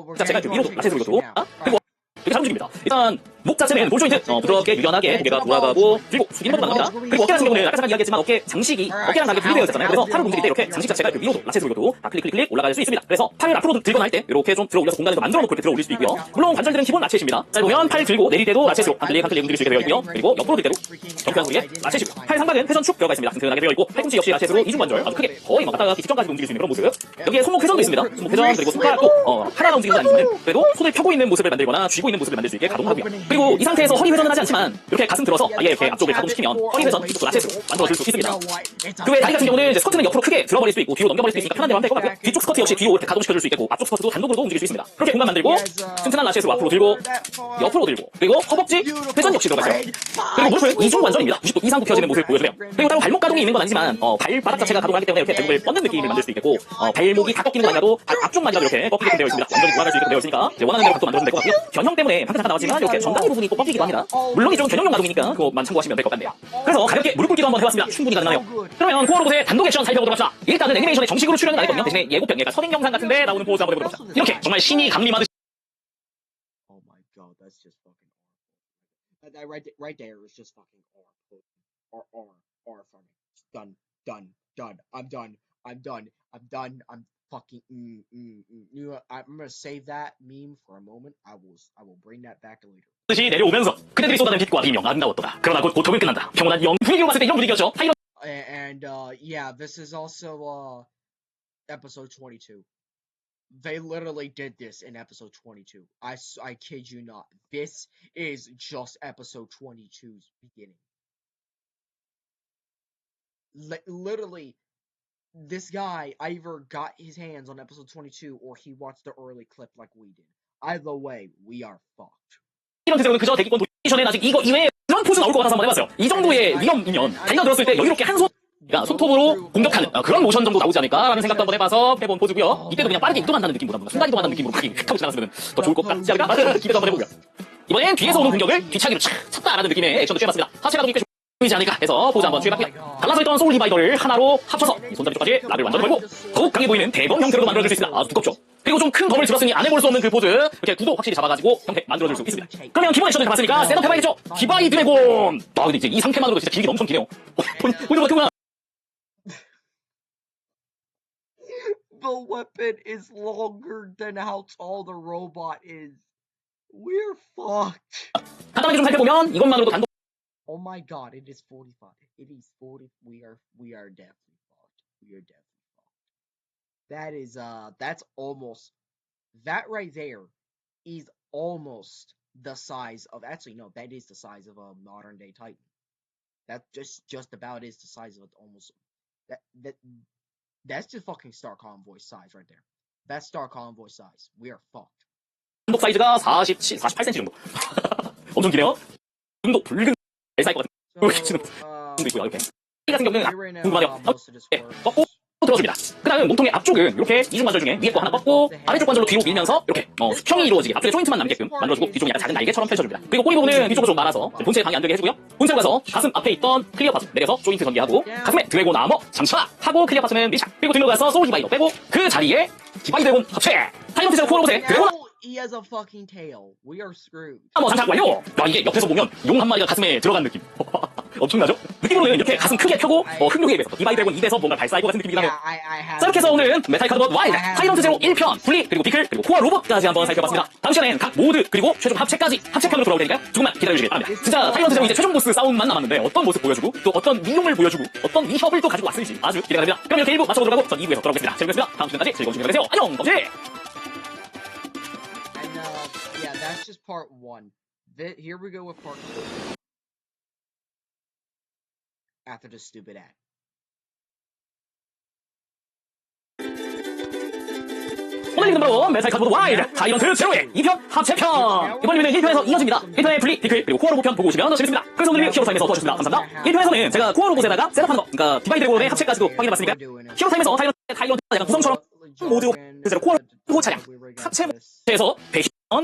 we're 자체가 getting 위로 아래로 to 이것도 그리고 이렇게 잘 움직입니다. 일단 목 자체는 볼 조인트 부드럽게 유연하게 고개가 돌아가고 그리고 숙이는 것도 나갑니다. 그리고 어깨 같은 경우는 아까 잠깐 이야기했지만 어깨 장식이 어깨랑 다르게 분리되어 있었잖아요. 그래서 팔을 움직일 때 이렇게 장식 자체가 그 위로도 라쳇으로 이것도 다 클릭 올라갈 수 있습니다. 그래서 팔을 앞으로 들거나 할 때 이렇게 좀 들어 올려서 공간에서 만들어 놓고 이렇게 들어 올릴 수도 있고요. 물론 관절들은 기본 라쳇입니다. 짧으면 팔 들고 내릴 때도 라쳇으로 한클릭 움직일 수 있게 되어 있고요. 그리고 옆으로 들 때도 경쾌한 소리에 라쳇이고요. 팔 상박은 회전 축 들어가 있습니다. 튼튼하게 되어 있고 팔꿈치 역시 라쳇으로 이중 관절 아주 크게 거의 막 갔다가 직전까지 움직일 수 있는 그런 모습. 여기에 손목 회전도 있습니다. 손목 회전 그리고 손가락도 하나가 움직이는 건 아니지만 그래도 손을 펴고 있는 모습을 만들거나 쥐고 있는 모습을 만들 수 있게 가동하고요. 그리고 이 상태에서 허리 회전은 하지 않지만 이렇게 가슴 들어서 아예 이렇게 앞쪽을 가동시키면 허리 회전 이쪽도 라쳇으로 만들어줄 수 있습니다. 그 외에 다리 같은 경우는 이제 스커트는 옆으로 크게 들어버릴 수 있고 뒤로 넘겨버릴 수 있으니까 편한 대로 하면 될 것 같고요. 뒤쪽 스커트 역시 뒤로 이렇게 가동시켜줄 수 있겠고 앞쪽 스커트도 단독으로도 움직일 수 있습니다. 그렇게 공간 만들고 튼튼한 라쳇으로 앞으로 들고 옆으로 들고 그리고 허벅지 회전 역시 들어가 있어요. 그리고 무릎은 이중 관절입니다. 90도 이상 굽혀지는 모습을 보여주네요. 그리고 따로 발목 가동이 있는 건 아니지만 발바닥 자체가 가동하기 때문에 이렇게 발목을 뻗는 느낌을 만들 수 있겠고 발목이 다 꺾이는 건 아니라도 앞쪽만이라도 이렇게 꺾이게끔 되어 있습니다. 완전히 돌아갈 수 있게 되어 있으니까 원하는 대로 각도 만들어주면 될 것 같고요. 변형 때문에 방금 잠깐 나왔지만 이렇게 전단위 부분이 꼭 꺾이기도 합니다. 물론 이쪽은 전용용 가동이니까 그거만 참고하시면 될 것 같네요. 그래서 가볍게 무릎 꿇기도 한번 해봤습니다. 충분히 가능하네요. 그러면 코어로봇의 단독 액션 살펴보도록 합시다. 일단은 애니메이션에 정식으로 출연은 안 했거든요. 대신에 예고편, 얘가 선행 영상 같은데 나오는 포즈 한번 해보도록 합시다. 이렇게 정말 신이 감림하듯이 Oh my god, that's just fucking awful. That right there is just fucking awful. Or for me. Done. I'm fucking You know, I'm gonna save that meme for a moment. I will bring that back later. 내려오면서 그대들이 쏟아낸 빛과 비명 아름다웠도다. 그러나 곧 고통은 끝난다. 평온한 영 분위기로 봤을 때 이런 분위기였죠. And yeah, this is also episode 22. They literally did this in episode 22. I kid you not. This is just episode 22's beginning. Literally, this guy either got his hands on episode 22 or he watched the early clip like we did. Either way, we are fucked. 이런 대상은 그저 대기권 도전에 아직 이거 이외에 그런 포즈 나올 것 같아서 한번 해봤어요. 이 정도의 위험이면 달려들었을 때 여유롭게 한 손톱으로 공격하는 그런 모션 정도 나오지 않을까라는 생각도 한번 해봐서 해본 포즈고요. 이때도 그냥 빠르게 이동한다는 느낌보다 뭔가 순간 이동한다는 느낌으로 휙 하고 지나갔으면 더 좋을 것 같지 않을까? 기대도 한번 해보고요. 이번엔 뒤에서 오는 공격을 뒤차기로 착 찼다라는 느낌의 액션도 취해봤습니다. 하체 가동이 꽤 보이지 않을까 해서 포즈 한번 취해봤고요. 갈라서 있던 소울 디바이더를 하나로 합쳐서 이 손잡이 쪽까지 락을 완전 걸고 더욱 강해 보이는 대검 형태로도 만들어줄 수 있습니다. 아주 두껍죠. 그리고 좀 큰 검을 들었으니 안 해볼 수 없는 그 포즈 이렇게 구도 확실히 잡아가지고 형태 만들어줄 수 있습니다. 그러면 기본 액션을 봤으니까 셋업 해봐야겠죠. 디바이 드래곤. 근데 이제 이 상태만으로도 진짜 길이가 엄청 기네요. 보이는 것 같구나. The weapon is longer than how tall the robot is. We're fucked. 간단하게 좀 살펴보면 이것만으로도 단독. Oh my god, it is 45. It is 40. We are definitely fucked. We are definitely fucked. That's almost, that right there is almost the size of, actually no, that is the size of a modern day Titan. That just about is the size of almost, that's just fucking Star Convoy size right there. That's Star Convoy size. We are fucked. 단독 사이즈가 48cm 정도. 엄청 기네요. 좀더 붉은 쌀 것 같은 이렇게 치는 도 있고요. 이렇게 이 같은 경우는 궁금하네요. 꺾고 들어줍니다. 그 다음 몸통의 앞쪽은 이렇게 이중 관절 중에 위에 거 하나 꺾고 아래쪽 관절로 뒤로 밀면서 이렇게 수평이 이루어지게 앞쪽에 조인트만 남게끔 만들어주고 뒤쪽에 약간 작은 날개처럼 펼쳐줍니다. 그리고 꼬리 부분은 뒤쪽으로 좀 말아서 본체에 방해 안 되게 해주고요. 본체로 가서 가슴 앞에 있던 클리어 파트 내려서 조인트 전개하고 가슴에 드래곤 아머 장착 하고 클리어 파트는 밀착 그리고 등으로 가서 소울 디바이더 빼고 그 자리에 디바이 드래곤 합체 타이머 티저로 코어로봇에 드래곤 He has a fucking tail. We are screwed. 장착 완료! 이게 옆에서 보면 용 한 마리가 가슴에 들어간 느낌. 엄청나죠? 느낌으로는 이렇게 가슴 크게 펴고 흑룡에 비해서 디바이 드래곤 2에서 뭔가 발사할 것 같은 느낌이기도 하고. 자, 이렇게 해서 오늘은 메탈 카드봇 와일드, 타이런트 제로 1편, 분리, 그리고 비클, 그리고 코어 로봇까지 한번 살펴봤습니다. 다음 시간엔 각 모드, 그리고 최종 합체까지 합체편으로 돌아올 테니까 조금만 기다려주시길 바랍니다. 진짜 타이런트 제로 이제 최종 보스 싸움만 남았는데 어떤 모습 보여주고 또 어떤 위용을 보여주고 어떤 위협을 또 가지고 왔을지 아주 기대가 됩니다. 그럼 이렇게 1부 마쳐보도록 하고 전 2부에서 돌아오겠습니다. 재밌겠습니다. 다음 시간까지 즐거운 시간 되세요. 안녕, 범죄! And yeah, that's just part 1. Here we go with part 2. After the stupid ad. 오늘 이름 바로 메탈 카드봇 와일드, 타이런트 제로의 2편 합체편! 이번 리뷰는 1편에서 이어집니다. 1편의 분리, 비클, 그리고 코어 로봇편 보고 오시면 더 재밌습니다. 그래서 오늘 리뷰 히어로타임에서 도와주셨습니다. 감사합니다. 1편에서는 제가 코어 로봇에다가 셋업하는 거, 그러니까 디바이 드래곤의 합체까지도 확인해봤으니까 히어로타임에서 타이런트 약간 구성처럼 모두 제로 코어 로봇 차량 합체에서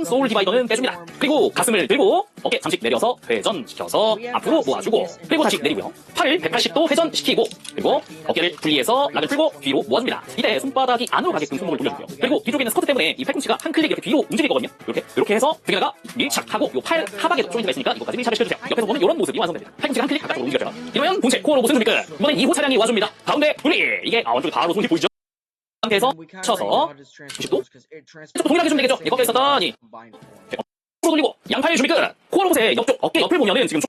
소울 디바이더는 빼줍니다. 그리고 가슴을 들고 어깨 잠식 내려서 회전시켜서 앞으로 모아주고 그리고 다시 내리고요. 팔을 180도 회전시키고 그리고 어깨를 분리해서 락을 풀고 뒤로 모아줍니다. 이때 손바닥이 안으로 가게끔 손목을 돌려주고요. 그리고 뒤쪽에 있는 스커트 때문에 이 팔꿈치가 한 클릭 이렇게 뒤로 움직이거든요. 이렇게 해서 등에다가 밀착하고 요 팔 하박에도 조인트가 있으니까 이거까지 밀착시켜주세요. 옆에서 보면 이런 모습이 완성됩니다. 팔꿈치가 한 클릭 바깥쪽으로 움직였죠. 이러면 본체 코어 로봇은 준비끝. 이번엔 2호 차량이 와줍니다. 가운데 분리. 이게 원쪽에 바로 손이 보이죠? 상태에서 쳐서 90도 이쪽도 동일하게 좀 되겠죠? 꺾여 있었더니 앞으로 돌리고 양팔 준비 끝. 코어 로봇의 옆쪽 어깨 옆을 보면은 지금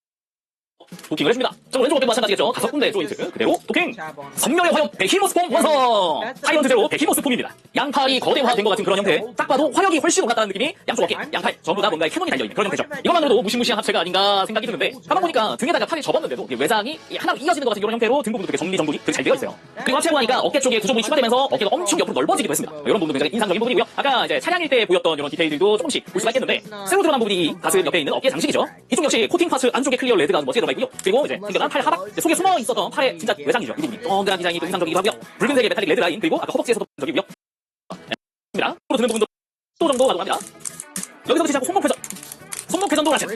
도킹을 해줍니다. 저 왼쪽 어깨도 마찬가지겠죠? 5군데 조인트 그대로 도킹. 성명의 화염 베히모스 폼 완성. 타이런트 제로 베히모스 폼입니다. 양팔이 거대화된 것 같은 그런 형태. 딱 봐도 화력이 훨씬 올랐다는 느낌이 양쪽 어깨 양팔 전부 다 뭔가에 캐논이 달려있는 그런 형태죠. 이것만으로도 무시무시한 합체가 아닌가 생각이 드는데 가만 보니까 등에다가 팔을 접었는데도 외장이 하나로 이어지는 것 같은 이런 형태로 등 부분도 되게 정리정돈이 되게 잘 되어 있어요. 그리고 합체하고 나니까 어깨 쪽에 구조물이 추가되면서 어깨가 엄청 옆으로 넓어지기도 했습니다. 이런 부분도 굉장히 인상적인 부분이고요. 아까 이제 차량일 때 보였던 이런 디테일들도 조금씩 볼 수가 있겠는데 새로 들어간 부분이 가슴 옆에 있는 어깨 장식이죠. 이쪽 역시 코팅 파츠 안쪽에 클리어 레드가 멋지게 들어가 있고요. 그리고 이제 튕겨난 팔 하박 속에 숨어 있었던 팔의 진짜 외장이죠. 이 부분이 동그란 디자인이 또 인상적이기도 하고요. 붉은색의 메탈릭 레드 라인 그리고 아까 허벅지에서도 적이고요. 입니다. 또 드는 부분도 또 정도 가져갑니다. 여기서 시작하고 손목 회전도 같이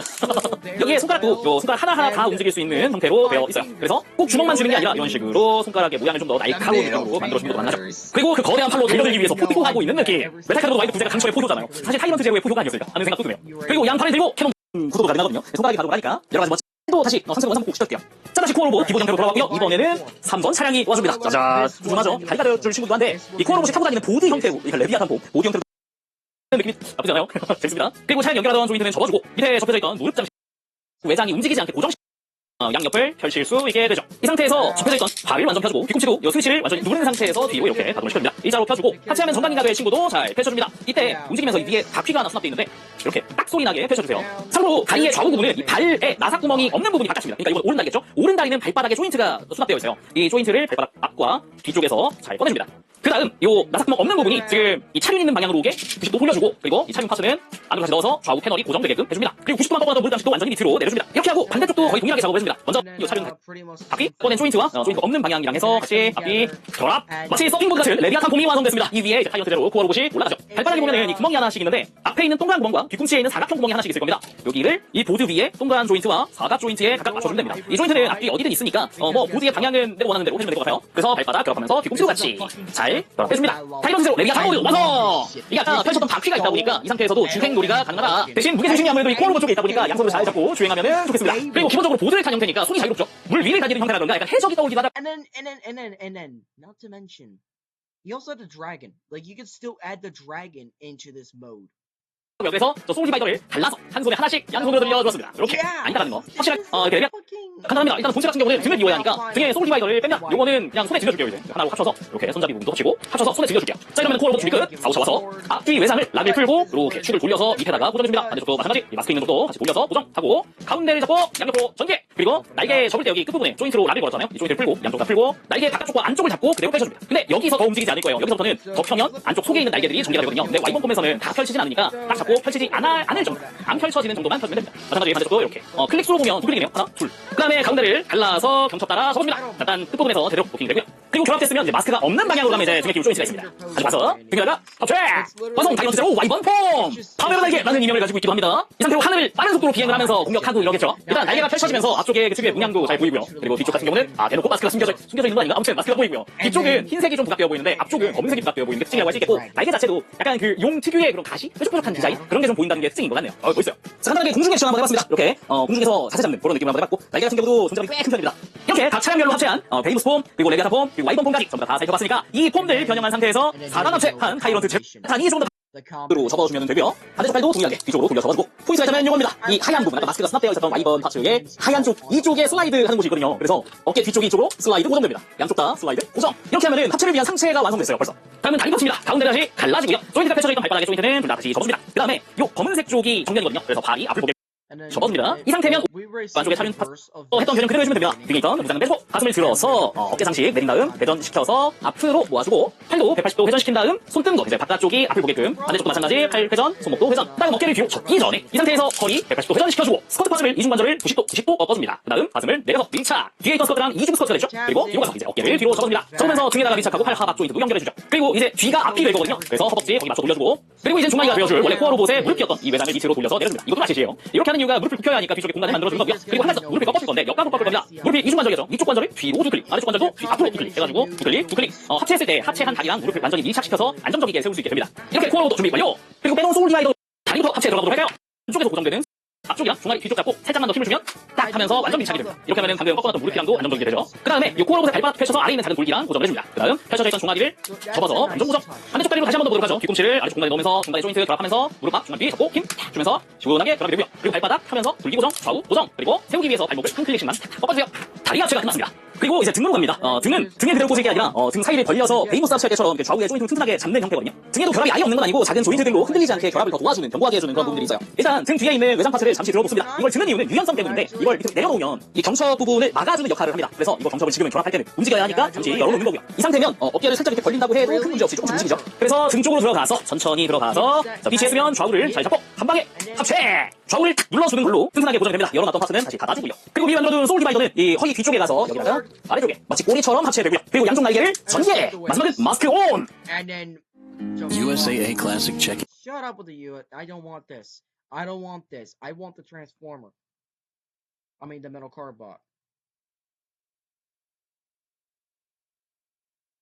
여기에 손가락도 요 손가락 하나하나 다 움직일 수 있는 형태로 되어 있어요. 그래서 꼭 주먹만 쥐는 게 아니라 이런 식으로 손가락의 모양을 좀 더 날카로운 모양으로 만들어주는 것도 많나죠. 그리고 그 거대한 팔로 달려들기 위해서 포효하고 있는 느낌. 메탈 카드 와이드 분쇄가 강철의 포효잖아요. 사실 타이런트 제로의 포효가 아니었을까 하는 생각도 드네요. 그리고 양팔을 들고 캐논 구도가 가능하거든요. 손가락이 가동을 하니까 여러 가지 또 다시 상세 원상 복구 시킬게요. 자, 다시 코어 로봇 기본 형태로 돌아왔고요. 이번에는 3번 차량이 와줍니다. 짜잔, 훌륭하죠. 다리 가려줄 친구도 한데 이 코어 로봇이 타고 다니는 보드 형태로 레비아탄 보드 형태로 느낌이 나쁘지 않아요? 재밌습니다. 그리고 차량 연결하던 조인트는 접어주고 밑에 접혀져 있던 무릎 장식 외장이 움직이지 않게 고정시켜 양옆을 펼칠 수 있게 되죠. 이 상태에서 접혀져 있던 발을 완전 펴주고 뒤꿈치로 이 스위치를 완전히 누른 상태에서 뒤로 이렇게 가동을 시킵니다. 일자로 펴주고 하체하면 정강이가 될 친구도 잘 펼쳐줍니다. 이때 움직이면서 이 위에 바퀴가 하나 수납되어 있는데 이렇게 딱 소리 나게 펼쳐주세요. 참고로 다리의 좌우 부분은 이 발에 나사구멍이 없는 부분이 바깥입니다. 그러니까 이건 오른 다리겠죠? 오른 다리는 발바닥에 조인트가 수납되어 있어요. 이 조인트를 발바닥 앞과 뒤쪽에서 잘 꺼내줍니다. 그 다음 요 나사구멍 없는 부분이 지금 이 차륜 있는 방향으로 오게 90도 돌려주고 그리고 이 차륜 파츠는 안으로 다시 넣어서 좌우 패널이 고정되게끔 해줍니다. 그리고 90도만 뻗어도 무릎 장식도 완전히 밑으로 내려줍니다. 이렇게 하고 반대쪽도 거의 동일하게 작업을 해줍니다. 먼저 이 차륜 바퀴 꺼낸 조인트와 조인트 없는 방향이랑 해서 같이 바퀴 결합 마치 서핑보드 같은 레비아탄 폼이 완성됐습니다. 이 위에 이제 타이어트 제로 코어 로봇이 올라가죠. 발바닥에 보면은 이 구멍이 하나씩 있는데 앞에 있는 동그란 구멍과 뒤꿈치에 있는 사각형 구멍이 하나씩 있을 겁니다. 여기를 이 보드 위에 동그란 조인트와 사각 조인트에 각각 맞춰주면 됩니다. 이 조인트는 앞뒤 어디든 있으니까 뭐 보드의 방향은 내가 원하는 대로 해주면 될 것 같아요. 그래서 발바닥 결합하면서 뒤꿈치도 같이 잘 결합해줍니다. 타이어트 제로 레비아탄 모드 완성! 이게 아까 펼쳤던 바퀴가 있다 보니까 이 상태에서도 주행놀이가 가능하다. 대신 무게중심이 아무래도 이 코어 로봇 쪽에 있다 보니까 양손으로 잘 잡고 주행하면 좋겠습니다. 그리고 기본적으로 보드를 탄 형태니까 손이 자유롭죠. 물 위를 달리는 형태라던가 약간 해적이 떠올리기도 하다. And then, not to mention, you also have the dragon. Like, you can still add the dragon into this mode. 그래서 저 소울 디바이더를 갈라서 한 손에 하나씩 양손으로 들려주었습니다. 이렇게 아니다라는 거 확실하게 이렇게 간단합니다. 일단 본체 같은 경우는 등을 이어야 하니까 등에 소울 디바이더를 뺀다. 요거는 그냥 손에 들려줄게요. 이제 하나로 합쳐서 이렇게 손잡이 부분도 합치고 합쳐서 손에 들려줄게요. 자, 이러면 코어 로봇 준비 끝. 4호차 와서 앞뒤 외상을 락을 풀고 이렇게 축을 돌려서 밑에다가 고정해줍니다. 반대쪽도 마찬가지. 이 마스크 있는 쪽도 같이 돌려서 고정하고 가운데를 잡고 양옆으로 전개. 그리고 날개 접을 때 여기 끝부분에 조인트로 락을 걸었잖아요. 이 조인트를 풀고 양쪽 다 풀고 날개 바깥쪽과 안쪽을 잡고 그대로 펼쳐줍니다. 근데 여기서 더 움직이지 않을 거예요. 여기서부터는 더 펴면 안쪽 속에 있는 날개들이 전개가 되거든요. 근데 와이번 폼에서는 다 펼치진 않으니까 딱 잡고 펼치지 않을 정도, 안 펼쳐지는 정도만 펴주면 됩니다. 마찬가지로 반대쪽도 이렇게 클릭 수로 보면 두 클릭이네요. 하나, 둘. 그 다음에 가운데를 갈라서 경첩 따라 접어줍니다. 일단 끝부분에서 제대로 도킹이 되고요. 그리고 결합됐으면 이제 마스크가 없는 방향으로 가면 이제 등에 끼울 조인트가 있습니다. 가지고 와서 등에다가 합체! 화성 다이너스 제로 와이번 폼! 파멸의 날개라는 이명을 가지고 있기도 합니다. 이 상태로 하늘을 빠른 속도로 비행을 하면서 공격하고 이러겠죠. 일단 날개가 펼쳐지면서 앞쪽에 그 특유의 문양도 잘 보이고요. 그리고 뒤쪽 같은 경우는 대놓고 마스크가 숨겨져 있는 거 아닌가? 아무튼 마스크가 보이고요. 뒤쪽은 흰색이 좀 부각되어 보이는데 앞쪽은 검은색이 부각되어 보이는 게 특징이라고 할 수 있겠고, 날개 자체도 약간 그 용 특유의 그런 가시? 뾰족뾰족한 디자인? 그런 게 좀 보인다는 게 특징인 것 같네요. 멋있어요. 자, 간단하게 공중 액션 한번 해봤습니다. 이렇게 공중에서 자세 잡는 그런 느낌을 한번 해봤고, 날개 같은 경우도 존재감이 꽤 큰 편입니다. 이렇게 각 차량별로 합체한 베이모스 폼, 그리고 레기아타 폼, 그리고 와이번 폼까지 전부 다 살펴봤으니까 이 폼들 변형한 상태에서 4단 합체한 타이런트 제탄이 조금 더 으로 접어주면 되고요. 반대쪽 팔도 동일하게 뒤쪽으로 돌려 접어주고, 포인트가 있다면 이겁니다. 이 하얀 부분, 아까 마스크가 수납되어 있었던 와이번 파츠의 하얀 쪽 이쪽에 슬라이드 하는 곳이 있거든요. 그래서 어깨 뒤쪽이 이쪽으로 슬라이드 고정됩니다. 양쪽 다 슬라이드 고정. 이렇게 하면은 합체를 위한 상체가 완성됐어요. 벌써. 다음은 다리 파츠입니다. 가운데 다시 갈라지고요. 조인트가 펼쳐져 있던 발바닥의 조인트는 둘 다 다시 접어줍니다. 그 다음에 요 검은색 쪽이 정면이거든요. 그래서 발이 앞을 보게 접어줍니다. 이 상태면 안쪽에 차륜 했던 변형 그대로 해주면 됩니다. 등에 있던 무장을 빼고 가슴을 들어서 어깨 상식 내린 다음 회전시켜서 앞으로 모아주고, 팔도 180도 회전시킨 다음 손등도 이제 바깥쪽이 앞을 보게끔, 반대쪽도 마찬가지 팔 회전, 손목도 회전, 다음 어깨를 뒤로 접기 전에 이 상태에서 허리 180도 회전시켜주고 스쿼트 파츠를 이중관절을 90도 꺾어줍니다. 그 다음 가슴을 내려서 밀착, 뒤에 있던 스쿼트랑 이중 스쿼트가 되죠. 그리고 뒤로 가서 이제 어깨를 뒤로 접어줍니다. 접으면서 등에다가 밀착하고 팔 하박 조인트도 연결해주죠. 그리고 이제 뒤가 앞이 될 거거든요. 그래서 허벅지 거기 맞춰 돌려주고, 그리고 이제 중마이가 되어줄 원래 코어 로봇에 무릎 끼었던 이 외장을 밑으로 돌려서 내려줍니다. 이것도 아시시에요. 이렇게 하는 이유가 무릎을 굽혀야 하니까 뒤쪽에 공간을 만들어주는 거고요. 그리고 한 가지 더, 무릎을 꺾을 건데 역각으로 꺾을 겁니다. 무릎이 이중관절이죠. 이쪽 관절을 뒤로 두 클릭, 아래쪽 관절도 뒤 앞으로 두 클릭 해가지고 두 클릭 두 클릭. 합체했을 때 합체한 다리랑 무릎을 완전히 밀착시켜서 안정적이게 세울 수 있게 됩니다. 이렇게 코어 로봇 준비 완료. 그리고 빼놓은 소울 디바이더 다리부터 합체에 들어가도록 할까요? 쪽에서 고정되는 앞쪽이랑 중간에 뒤쪽 잡고 살짝만 더 힘을 주면 딱 하면서 완전 밀착이 됩니다. 이렇게 하면 방금 꺾어놨던 무릎이랑도 안정적이 되죠. 그 다음에 이 코어 로봇의 발바닥 펼쳐서 아래에 있는 작은 돌기랑 고정을 해줍니다. 그 다음 펼쳐져 있던 종아리를 접어서 안정 고정. 반대쪽 다리로 다시 한 번 더 보도록 하죠. 뒤꿈치를 아래쪽 공간에 넣으면서 중간에 조인트 결합하면서 무릎 앞 중간 뒤 잡고 힘 탁 주면서 시원하게 결합이 되고요. 그리고 발바닥 하면서 돌기 고정, 좌우 고정, 그리고 세우기 위해서 발목을 한 클릭씩만 탁 꺾어주세요. 다리 합체가 끝났습니다. 그리고 이제 등으로 갑니다. 등은 등에 그대로 꽂을 게 아니라 등 사이를 벌려서 베이모스 합체할 때처럼 좌우의 조인트를 튼튼하게 잡는 형태거든요. 등에도 결합이 아예 없는 건 아니고 작은 조인트들로 흔들리지 않게 결합을 더 도와주는, 견고하게 해주는 그런 부분들이 있어요. 일단 등 뒤에 있는 외장 파트를 잠시 들어놓습니다. 이걸 드는 이유는 유연성 때문인데, 이걸 밑으로 내려놓으면 이 경첩 부분을 막아주는 역할을 합니다. 그래서 이거 경첩을 지금은 결합할 때는 움직여야 하니까 잠시 열어놓는 거고요. 이 상태면 어깨를 살짝 이렇게 벌린다고 해도 큰 문제 없이 조금씩 움직이죠. 그래서 등 쪽으로 들어가서 천천히 들어가서 BTS면 좌우를 잘 잡고 한 방에 합체! 좌우를 탁 눌러주는 걸로 튼튼하게 고정이 됩니다. 열어놨던 파트는 다시 닫아주고요. 그리고 위에 만들어둔 소울 디바이더는 이 허리 뒤쪽에 가서 여기다가 아래쪽에 마치 꼬리처럼 합체되고요. 그리고 양쪽 날개를 전개! 마지막은 마스크 온! And then USAA Classic check. Shut up with the U. I don't want this. I don't want this. I want the Transformer. I mean the metal carbot.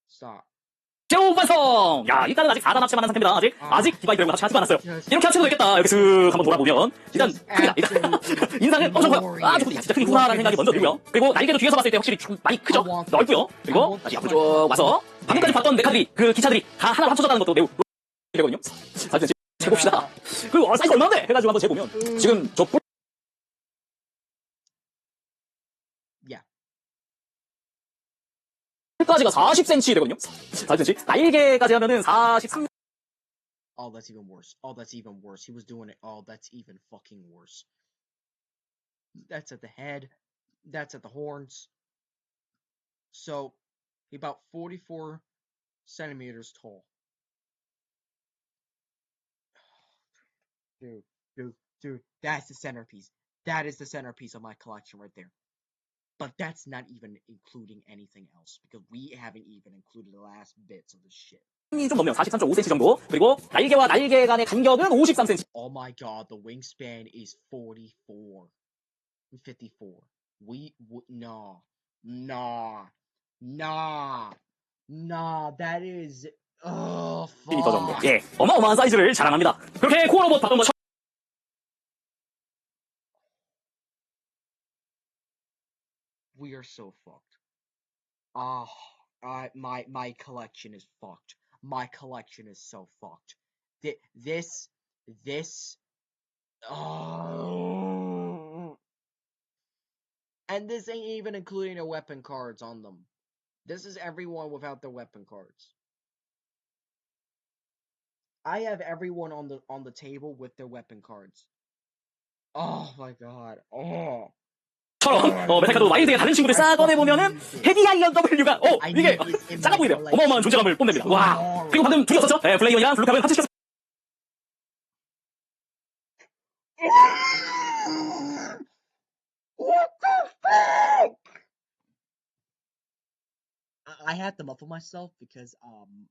Stop. 제로 완성! 야, 일단은 아직 4단 합체만 한 상태입니다. 아직 디바이드라고 합체하지 않았어요. 이렇게 합체도 되겠다. 이렇게 슥 한번 돌아보면 일단 크다. 인상은 엄청 커요. 아, 조금 진짜 크구나라는 생각이 먼저 들고요. 그리고 날개도 뒤에서 봤을 때 확실히 좀 많이 크죠? 넓고요. 그리고 다시 앞으로 쭉 와서 방금까지 봤던 메카들이, 그 기차들이 다 하나로 합쳐졌다는 것도 매우 되거든요. 사실 재봅시다. 그 사이즈 얼마인데? 해가지고 한번 재보면 지금 저 까지가 40cm 되거든요. 40cm. 날개까지 하면은 43. Oh, that's even worse. Oh, that's even worse. He was doing it. Oh, that's even fucking worse. That's at the head. That's at the horns. So, about 44 centimeters tall. Dude, that's the centerpiece. That is the centerpiece of my collection right there. But that's not even including anything else, because we haven't even included the last bits of the shit. 좀 넘네요. 43.5cm 정도. 그리고 날개와 날개 간의 간격은 53cm. Oh my god, the wingspan is 54. 54. Nah, that is, fuck. 정도. 예, 어마어마한 사이즈를 자랑합니다. 그렇게 코어 로봇 봤던 거 We are so fucked. My collection is fucked. My collection is so fucked. This, and this ain't even including the weapon cards on them. This is everyone without the weapon cards. I have everyone on the table with their weapon cards. Oh my god. 처럼 메탈카도 와일드의 다른 친구들 싹 꺼내보면은 헤디 아이언 W가 이게 작아 보이네요. 어마어마한 존재감을 뽐냅니다. 와. 그리고 방금 둘이 없었죠? 네, 블레이언이랑 블루카을 합체시켰어요. What the fuck? I have to muffle myself because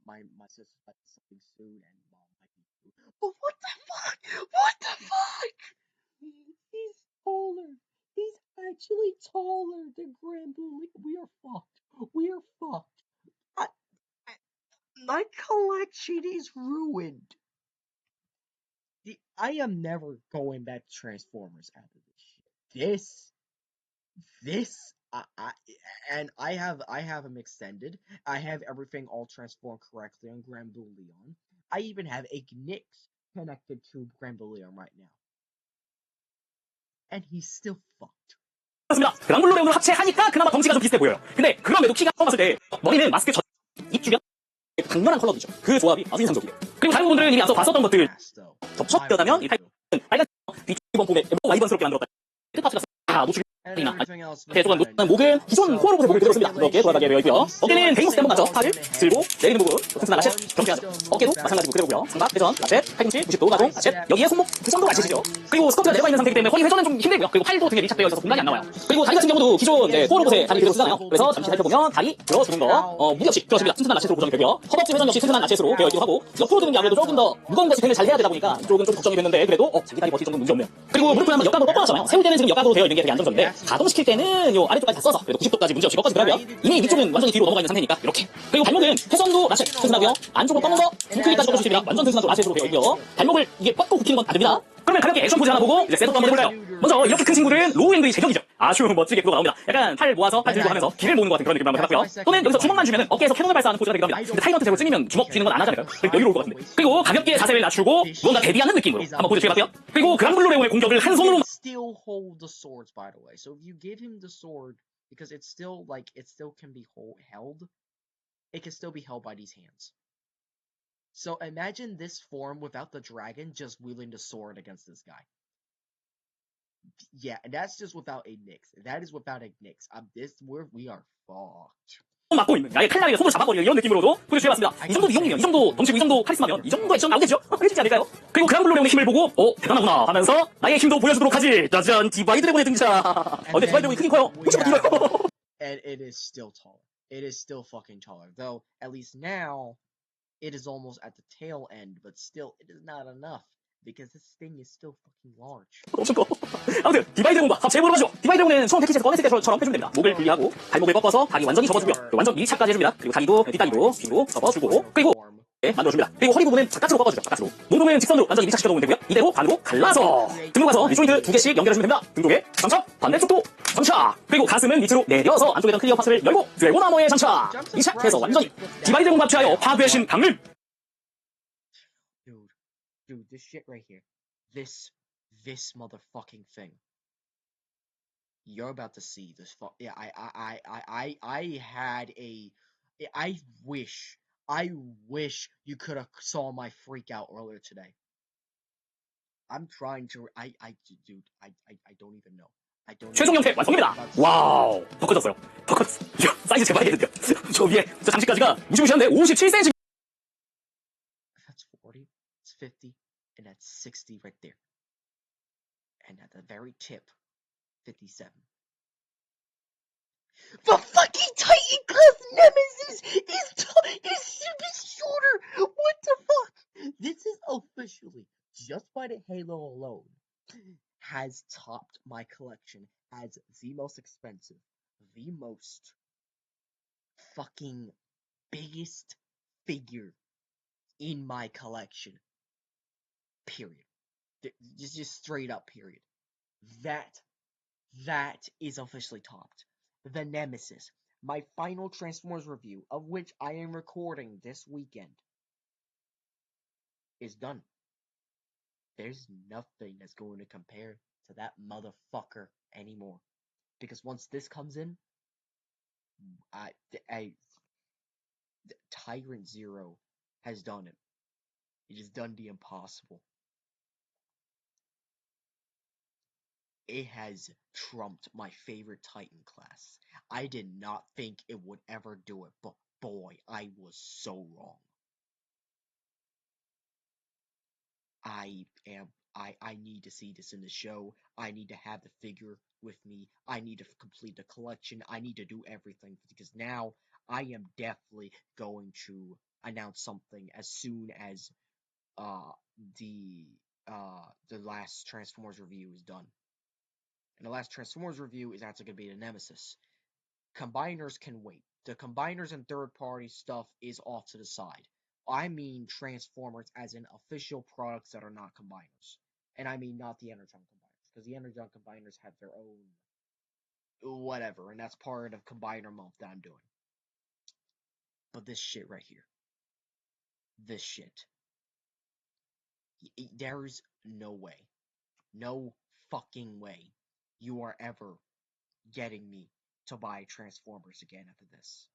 my sister's about to something soon and mom might be too. But what the fuck? What the fuck? He's taller. He's actually taller than Granbury. We are fucked. We are fucked. My collection is ruined. I am never going back to Transformers after this shit. This I have them extended. I have everything all transformed correctly on Granblue Leon. I even have a Nyx connected to Granblue Leon right now. And he's still fucked. 그렇습니다. 그랑블루 레온을 합체하니까 그나마 덩치가 좀 비슷해 보여요. 근데 그럼에도 키가 처음 봤을 때 머리는 마스크 입 주변 강렬한 컬러이죠. 그 조합이 아주 인상적이에요. 그리고 다른 부분들은 이미 앞서 봤었던 것들 겹쳤다면 이 빨간 뒤집어 봄에 와이번스럽게 만들었다. 뜻파츠가 노출 또한 목은 기존 코어로봇의 목을 그대로 씁니다. 이렇게 돌아가게 되어 있고요. 어깨는 베이모스 때문 같죠? 팔을 들고 내리는 부분 튼튼한 라쳇 경쾌하죠. 어깨도 마찬가지로 그대로고요. 삼각, 회전, 라쳇, 팔꿈치, 90도 가동, 라쳇. 여기에 손목 그 정도가 아시죠? 그리고 스커트가 내려가 있는 상태이기 때문에 허리 회전은 좀 힘들고요. 그리고 팔도 등에 밀착되어 있어서 공간이 안 나와요. 그리고 다리 같은 경우도 기존 코어로봇의 다리 그대로 쓰잖아요. 그래서 잠시 살펴보면 다리 들어주는 거 무리 없이 들어줍니다. 튼튼한 라쳇으로 고정이 되고요. 허벅지 회전 역시 튼튼한 라쳇으로 되어 있기도 하고 옆으로 드는 게 아무래도 조금 더 무거운 거 집행을 잘 해야 되다 보니까 이쪽은 좀 걱정이 됐는데 그래도 자기 다리 버틸 정도 문제 없네요. 그리고 무릎을 한번 역각으로 뻗어놨잖아요. 세울 때는 지금 역각으로 되어 있는 게 되게 안정적인데 가동시킬 때는 요 아래쪽까지 다 써서 그래도 90도까지 문제없이 꺾어지더라고요. 이미 위쪽은 완전히 뒤로 넘어가 있는 상태니까 이렇게. 그리고 발목은 회전도 라쳇 튼튼하고요. 안쪽으로 뻗는 거 둥클릭까지 꺾을 수 있습니다. 완전 튼튼한 라쳇으로 되어 있고요. 발목을 이게 뻗고 굽히는 건 안 됩니다. 그러면 가볍게 액션 포즈 하나 보고 이제 셋업도 한번 해볼까요? 먼저 이렇게 큰 친구들은 로우앵글이 제격이죠. 아주 멋지게 구도가 나옵니다. 약간 팔 모아서 팔 들고 하면서 길을 모으는 것 같은 그런 느낌을 한번 해봤고요. 또는 여기서 주먹만 주면은 어깨에서 캐논을 발사하는 포즈가 되기도 합니다. 근데 타이거한테 대고 찔리면 주먹 쥐는 건 안 하잖아요. 여유로울 것 같은데. 그리고 가볍게 자세를 낮추고 무언가 대비하는 느낌으로 한번 포즈 취해봤고요. 그리고 그랑블루 레옹의 공격을 한 손으로 still hold the swords, by the way. So if you give him the sword, because it's still can be held, it can still be held by these hands. So imagine this form without the dragon just wielding the sword against this guy. Yeah, that's just without a Nyx. That is without a Nyx. We are fucked. 맞고 있는 야의 칼날에 손으로 잡아버리는 이런 느낌으로도 포즈 취해봤습니다. 이 정도 이용이면, 이 정도 덩치고, 이 정도 카리스마면 이 정도 액션 나오겠죠? 해주지 않을까요? 그리고 그랑블루 레옹의 힘을 보고 대단하구나 하면서 나의 힘도 보여주도록 하지. 짜잔, 디바이드 드래곤의 등장. 근데 디바이드 드래곤이 크긴 커요. 혹시 뭐 이거요? And it is still taller. It is still fucking taller. Though, at least now, it is almost at the tail end, but still, it is not enough. Because this thing is still fucking large. 엄청 커. 아무튼 디바이드 드래곤과 합체해보러 가죠. 디바이드 드래곤은 처음 패키지에서 꺼냈을 때처럼 해주면 됩니다. 목을 분리하고 발목을 꺾어서 다리 완전히 접어주고요. 완전 밀착까지 해줍니다. 그리고 다리도 뒷다리도 뒤로 접어주고 그리고 만들어줍니다. 그리고 허리 부분은 바깥으로 꺾어주죠. 바깥으로. 몸통은 직선으로 완전히 밀착시켜 놓으면 되고요. 이대로 반으로 갈라서 등로 가서 이 조인트 2개씩 연결해주면 됩니다. 등록에 장착, 반대쪽도 장착. 그리고 가슴은 밑으로 내려서 안쪽에 있던 클리어 파츠를 열고 드래곤 아머에 장착. 밀착해서 완전히 디바이드 드래곤과 합체하여 파괴신 강림. Dude, this shit right here. This motherfucking thing. You're about to see this yeah, I wish you could have saw my freak out earlier today. I'm trying to dude, I don't even know. 최종 형태 완성입니다. 와우, 더 커졌어요. 더 커졌어. 사이즈 재봐야겠는데요. 저 위에 저 장식까지가 무시무시한데 57cm. That's 40. It's 50. And that's 60 right there. And at the very tip, 57. The fucking Titan Class Nemesis is super shorter! What the fuck? This is officially, just by the Halo alone, has topped my collection as the most expensive, the most fucking biggest figure in my collection. Period. Just straight up period. That is officially topped. The Nemesis, my final Transformers review, of which I am recording this weekend, is done. There's nothing that's going to compare to that motherfucker anymore. Because once this comes in, Tyrant Zero has done it. It has done the impossible. It has trumped my favorite Titan class. I did not think it would ever do it, but boy, I was so wrong. I need to see this in the show. I need to have the figure with me. I need to complete the collection. I need to do everything because now I am definitely going to announce something as soon as the last Transformers review is done. And the last Transformers review is actually going to be the Nemesis. Combiners can wait. The combiners and third-party stuff is off to the side. I mean Transformers as in official products that are not combiners. And I mean not the Energon combiners, because the Energon combiners have their own whatever, and that's part of Combiner Month that I'm doing. But this shit right here. This shit. There's no way. No fucking way you are ever getting me to buy Transformers again after this.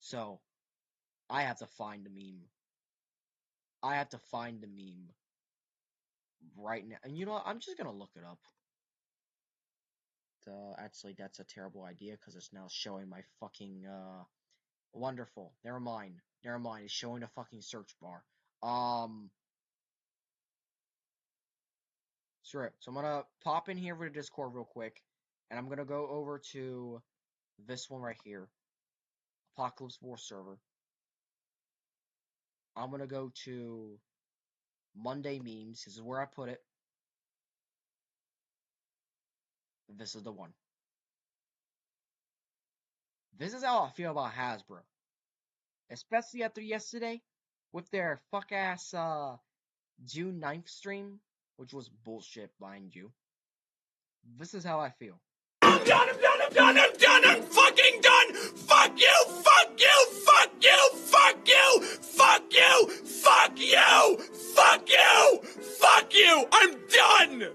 So, I have to find the meme. I have to find the meme right now. And you know what? I'm just gonna look it up. Actually, that's a terrible idea because it's now showing my fucking, wonderful. Never mind. Never mind. It's showing the fucking search bar. Screw it. So I'm gonna pop in here for the Discord real quick. And I'm gonna go over to this one right here. Apocalypse War server. I'm gonna go to Monday memes. This is where I put it. This is the one. This is how I feel about Hasbro. Especially after yesterday, with their fuck-ass, June 9th stream, which was bullshit, mind you. This is how I feel. I'm done, I'm fucking done! Fuck you, fuck you, fuck you, fuck you, fuck you, fuck you, fuck you, fuck you, I'm done!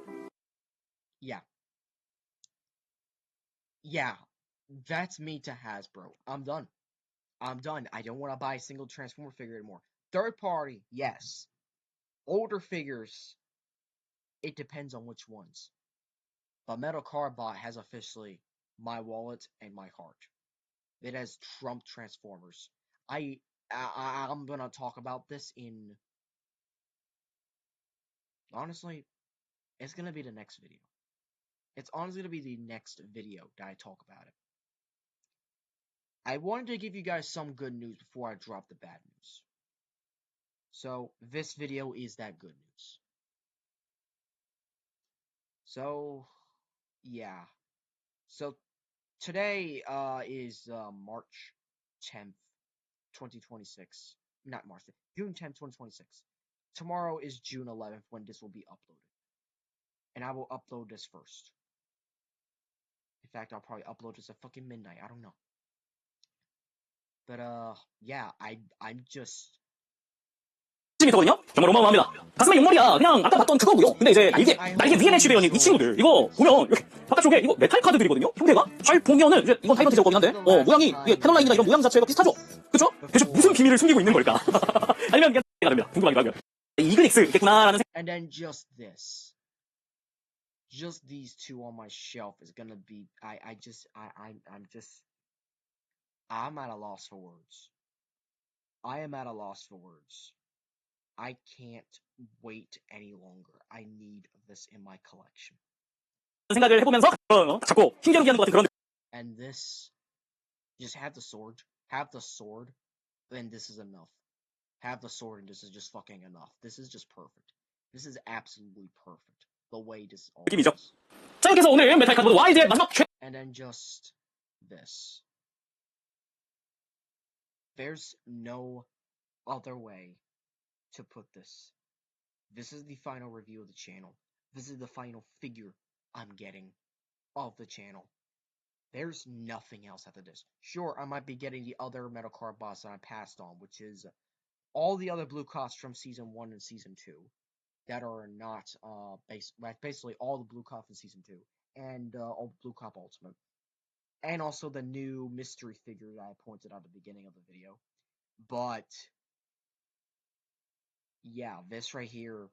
Yeah, that's me to Hasbro. I'm done. I'm done. I don't want to buy a single Transformer figure anymore. Third party, yes. Older figures, it depends on which ones. But Metal Carbot has officially my wallet and my heart. It has trumped Transformers. I'm gonna talk about this in... Honestly, it's gonna be the next video. It's honestly gonna be the next video that I talk about it. I wanted to give you guys some good news before I drop the bad news. So, this video is that good news. So, yeah. So, today is March 10th, 2026. Not March 10th, June 10th, 2026. Tomorrow is June 11th when this will be uploaded. And I will upload this first. In fact, I'll probably upload this at fucking midnight. I don't know. But, yeah, I'm just... 거든요. 정말 어마어마합니다. 가슴에 용머리야. 그냥 아까 봤던 그거고요. 근데 이제 날개 VNH 배우님 이 친구들 이거 보면 이렇게 바깥쪽에 이거 메탈 카드들이거든요. 형태가 잘 보면은 이제 이건 타이거트 제어 거긴 한데 모양이 이게 패널라인이나 이런 모양 자체가 비슷하죠. 그렇죠? 대체 무슨 비밀을 숨기고 있는 걸까? 아니면 그냥 다릅니다. 궁금하기도 하고요. 이글릭스겠구나라는 생각. And then just this. Just these two on my shelf is gonna be... I'm at a loss for words. I am at a loss for words. I can't wait any longer. I need this in my collection. 생각을 해보면서 자꾸 힘겨루기 하는 것 같은 그런. And this, just have the sword. Have the sword, then this is enough. Have the sword and this is just fucking enough. This is just perfect. This is absolutely perfect. The way this all 느낌이죠. is. 자, 이렇게 해서 오늘 메탈 카드 YG의 마지막 최. And then just this. There's no other way to put this. This is the final review of the channel. This is the final figure I'm getting of the channel. There's nothing else after this. Sure, I might be getting the other Metal Carbots that I passed on, which is all the other blue costs from Season 1 and Season 2 that are not, basically all the blue cop in Season 2, and all Blue Cop Ultimate. And also the new mystery figure that I pointed out at the beginning of the video. But, yeah, this right here,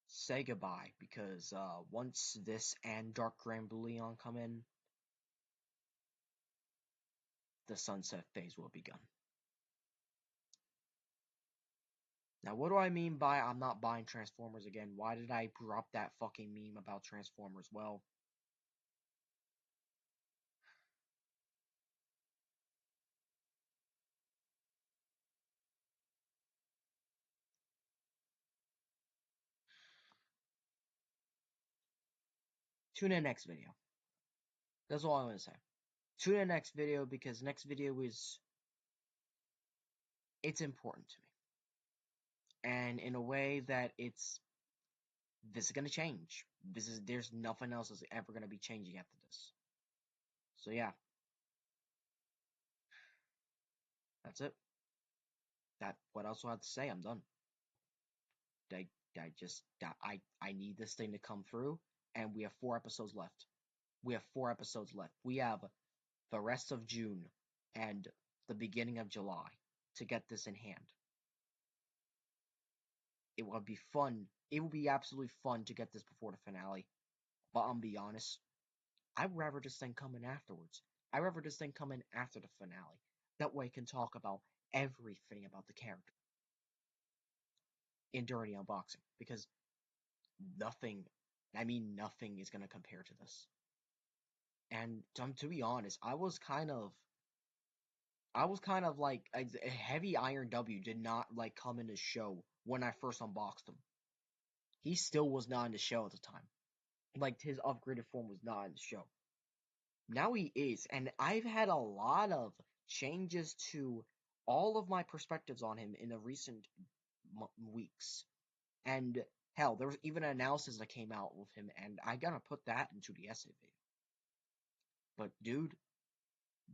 say goodbye, because once this and Dark Grand Blue Leon come in, the sunset phase will have begun. Now, what do I mean by I'm not buying Transformers again? Why did I drop that fucking meme about Transformers? Well, tune in next video. That's all I'm gonna say. Tune in next video because next video it's important to me. And in a way that this is gonna change. There's nothing else that's ever gonna be changing after this. So yeah. That's it. What else do I have to say? I'm done. I need this thing to come through, and we have 4 episodes left. We have 4 episodes left. We have the rest of June and the beginning of July to get this in hand. It will be fun. It will be absolutely fun to get this before the finale. But I'm be honest, I'd rather this thing come in afterwards. I'd rather this thing come in after the finale. That way I can talk about everything about the character in Dirty Unboxing. Because nothing is going to compare to this. And to be honest, I was kind of like a Heavy Iron W did not like come in the show when I first unboxed him. He still was not in the show at the time. Like his upgraded form was not in the show. Now he is, and I've had a lot of changes to all of my perspectives on him in the recent weeks. And hell, there was even an analysis that came out with him, and I gotta put that into the essay video. But dude,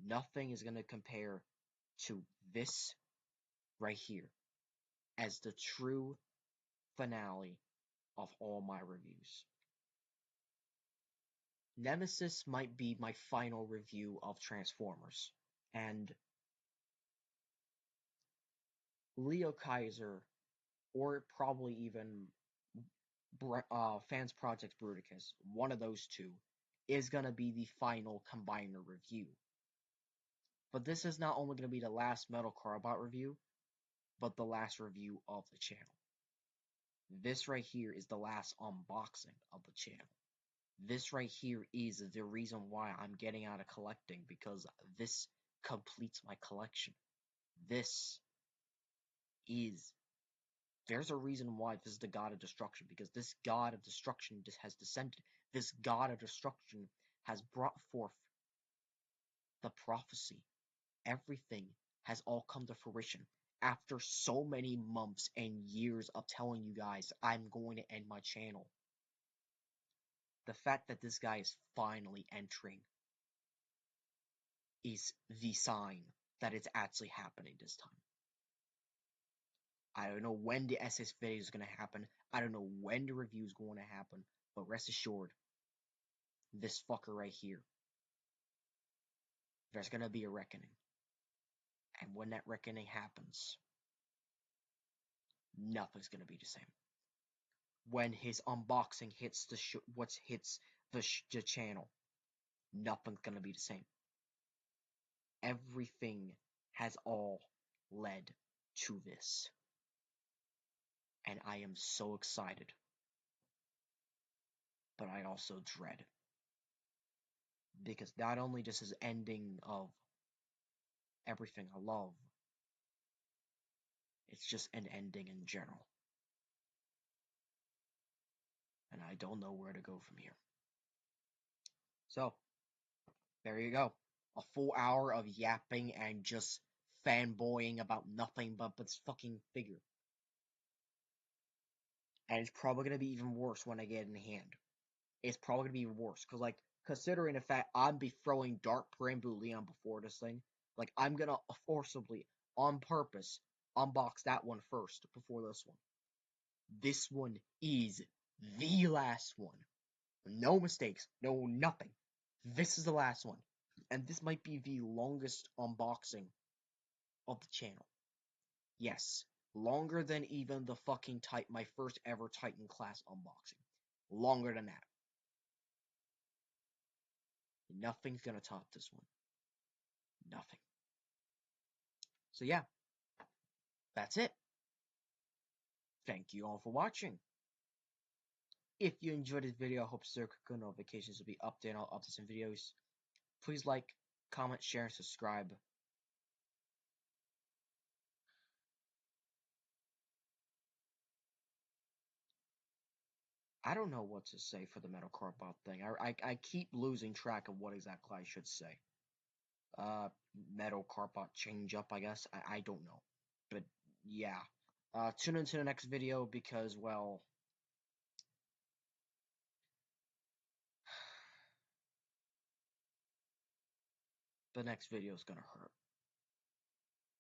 nothing is gonna compare to this right here as the true finale of all my reviews. Nemesis might be my final review of Transformers, and Leo Kaiser, or probably even Fans Project Bruticus, one of those two, is gonna be the final combiner review. But this is not only gonna be the last Metal Carbot review, but the last review of the channel. This right here is the last unboxing of the channel. This right here is the reason why I'm getting out of collecting, because this completes my collection. There's a reason why this is the God of Destruction, because this God of Destruction has descended. This God of Destruction has brought forth the prophecy. Everything has all come to fruition. After so many months and years of telling you guys I'm going to end my channel, the fact that this guy is finally entering is the sign that it's actually happening this time. I don't know when the SS video is going to happen. I don't know when the review is going to happen. But rest assured, this fucker right here, there's going to be a reckoning. And when that reckoning happens, nothing's going to be the same. When his unboxing hits the channel, nothing's going to be the same. Everything has all led to this. And I am so excited. But I also dread. Because not only just his ending of everything I love, it's just an ending in general. And I don't know where to go from here. So, there you go. A full hour of yapping and just fanboying about nothing but this fucking figure. And it's probably going to be even worse when I get it in hand. It's probably going to be even worse. Because, like, considering the fact I'm be throwing Dark Perenbu Leon before this thing, like, I'm going to forcibly, on purpose, unbox that one first before this one. This one is the last one. No mistakes. No nothing. This is the last one. And this might be the longest unboxing of the channel. Yes. Longer than even the fucking my first ever Titan class unboxing. Longer than that. Nothing's gonna top this one. Nothing. So yeah. That's it. Thank you all for watching. If you enjoyed this video, I hope circle notifications will be updated on all updates and videos. Please like, comment, share, and subscribe. I don't know what to say for the Metal Carbot thing. I keep losing track of what exactly I should say. Metal Carbot change up, I guess. I don't know. But yeah. Tune into the next video because, well, the next video is gonna hurt.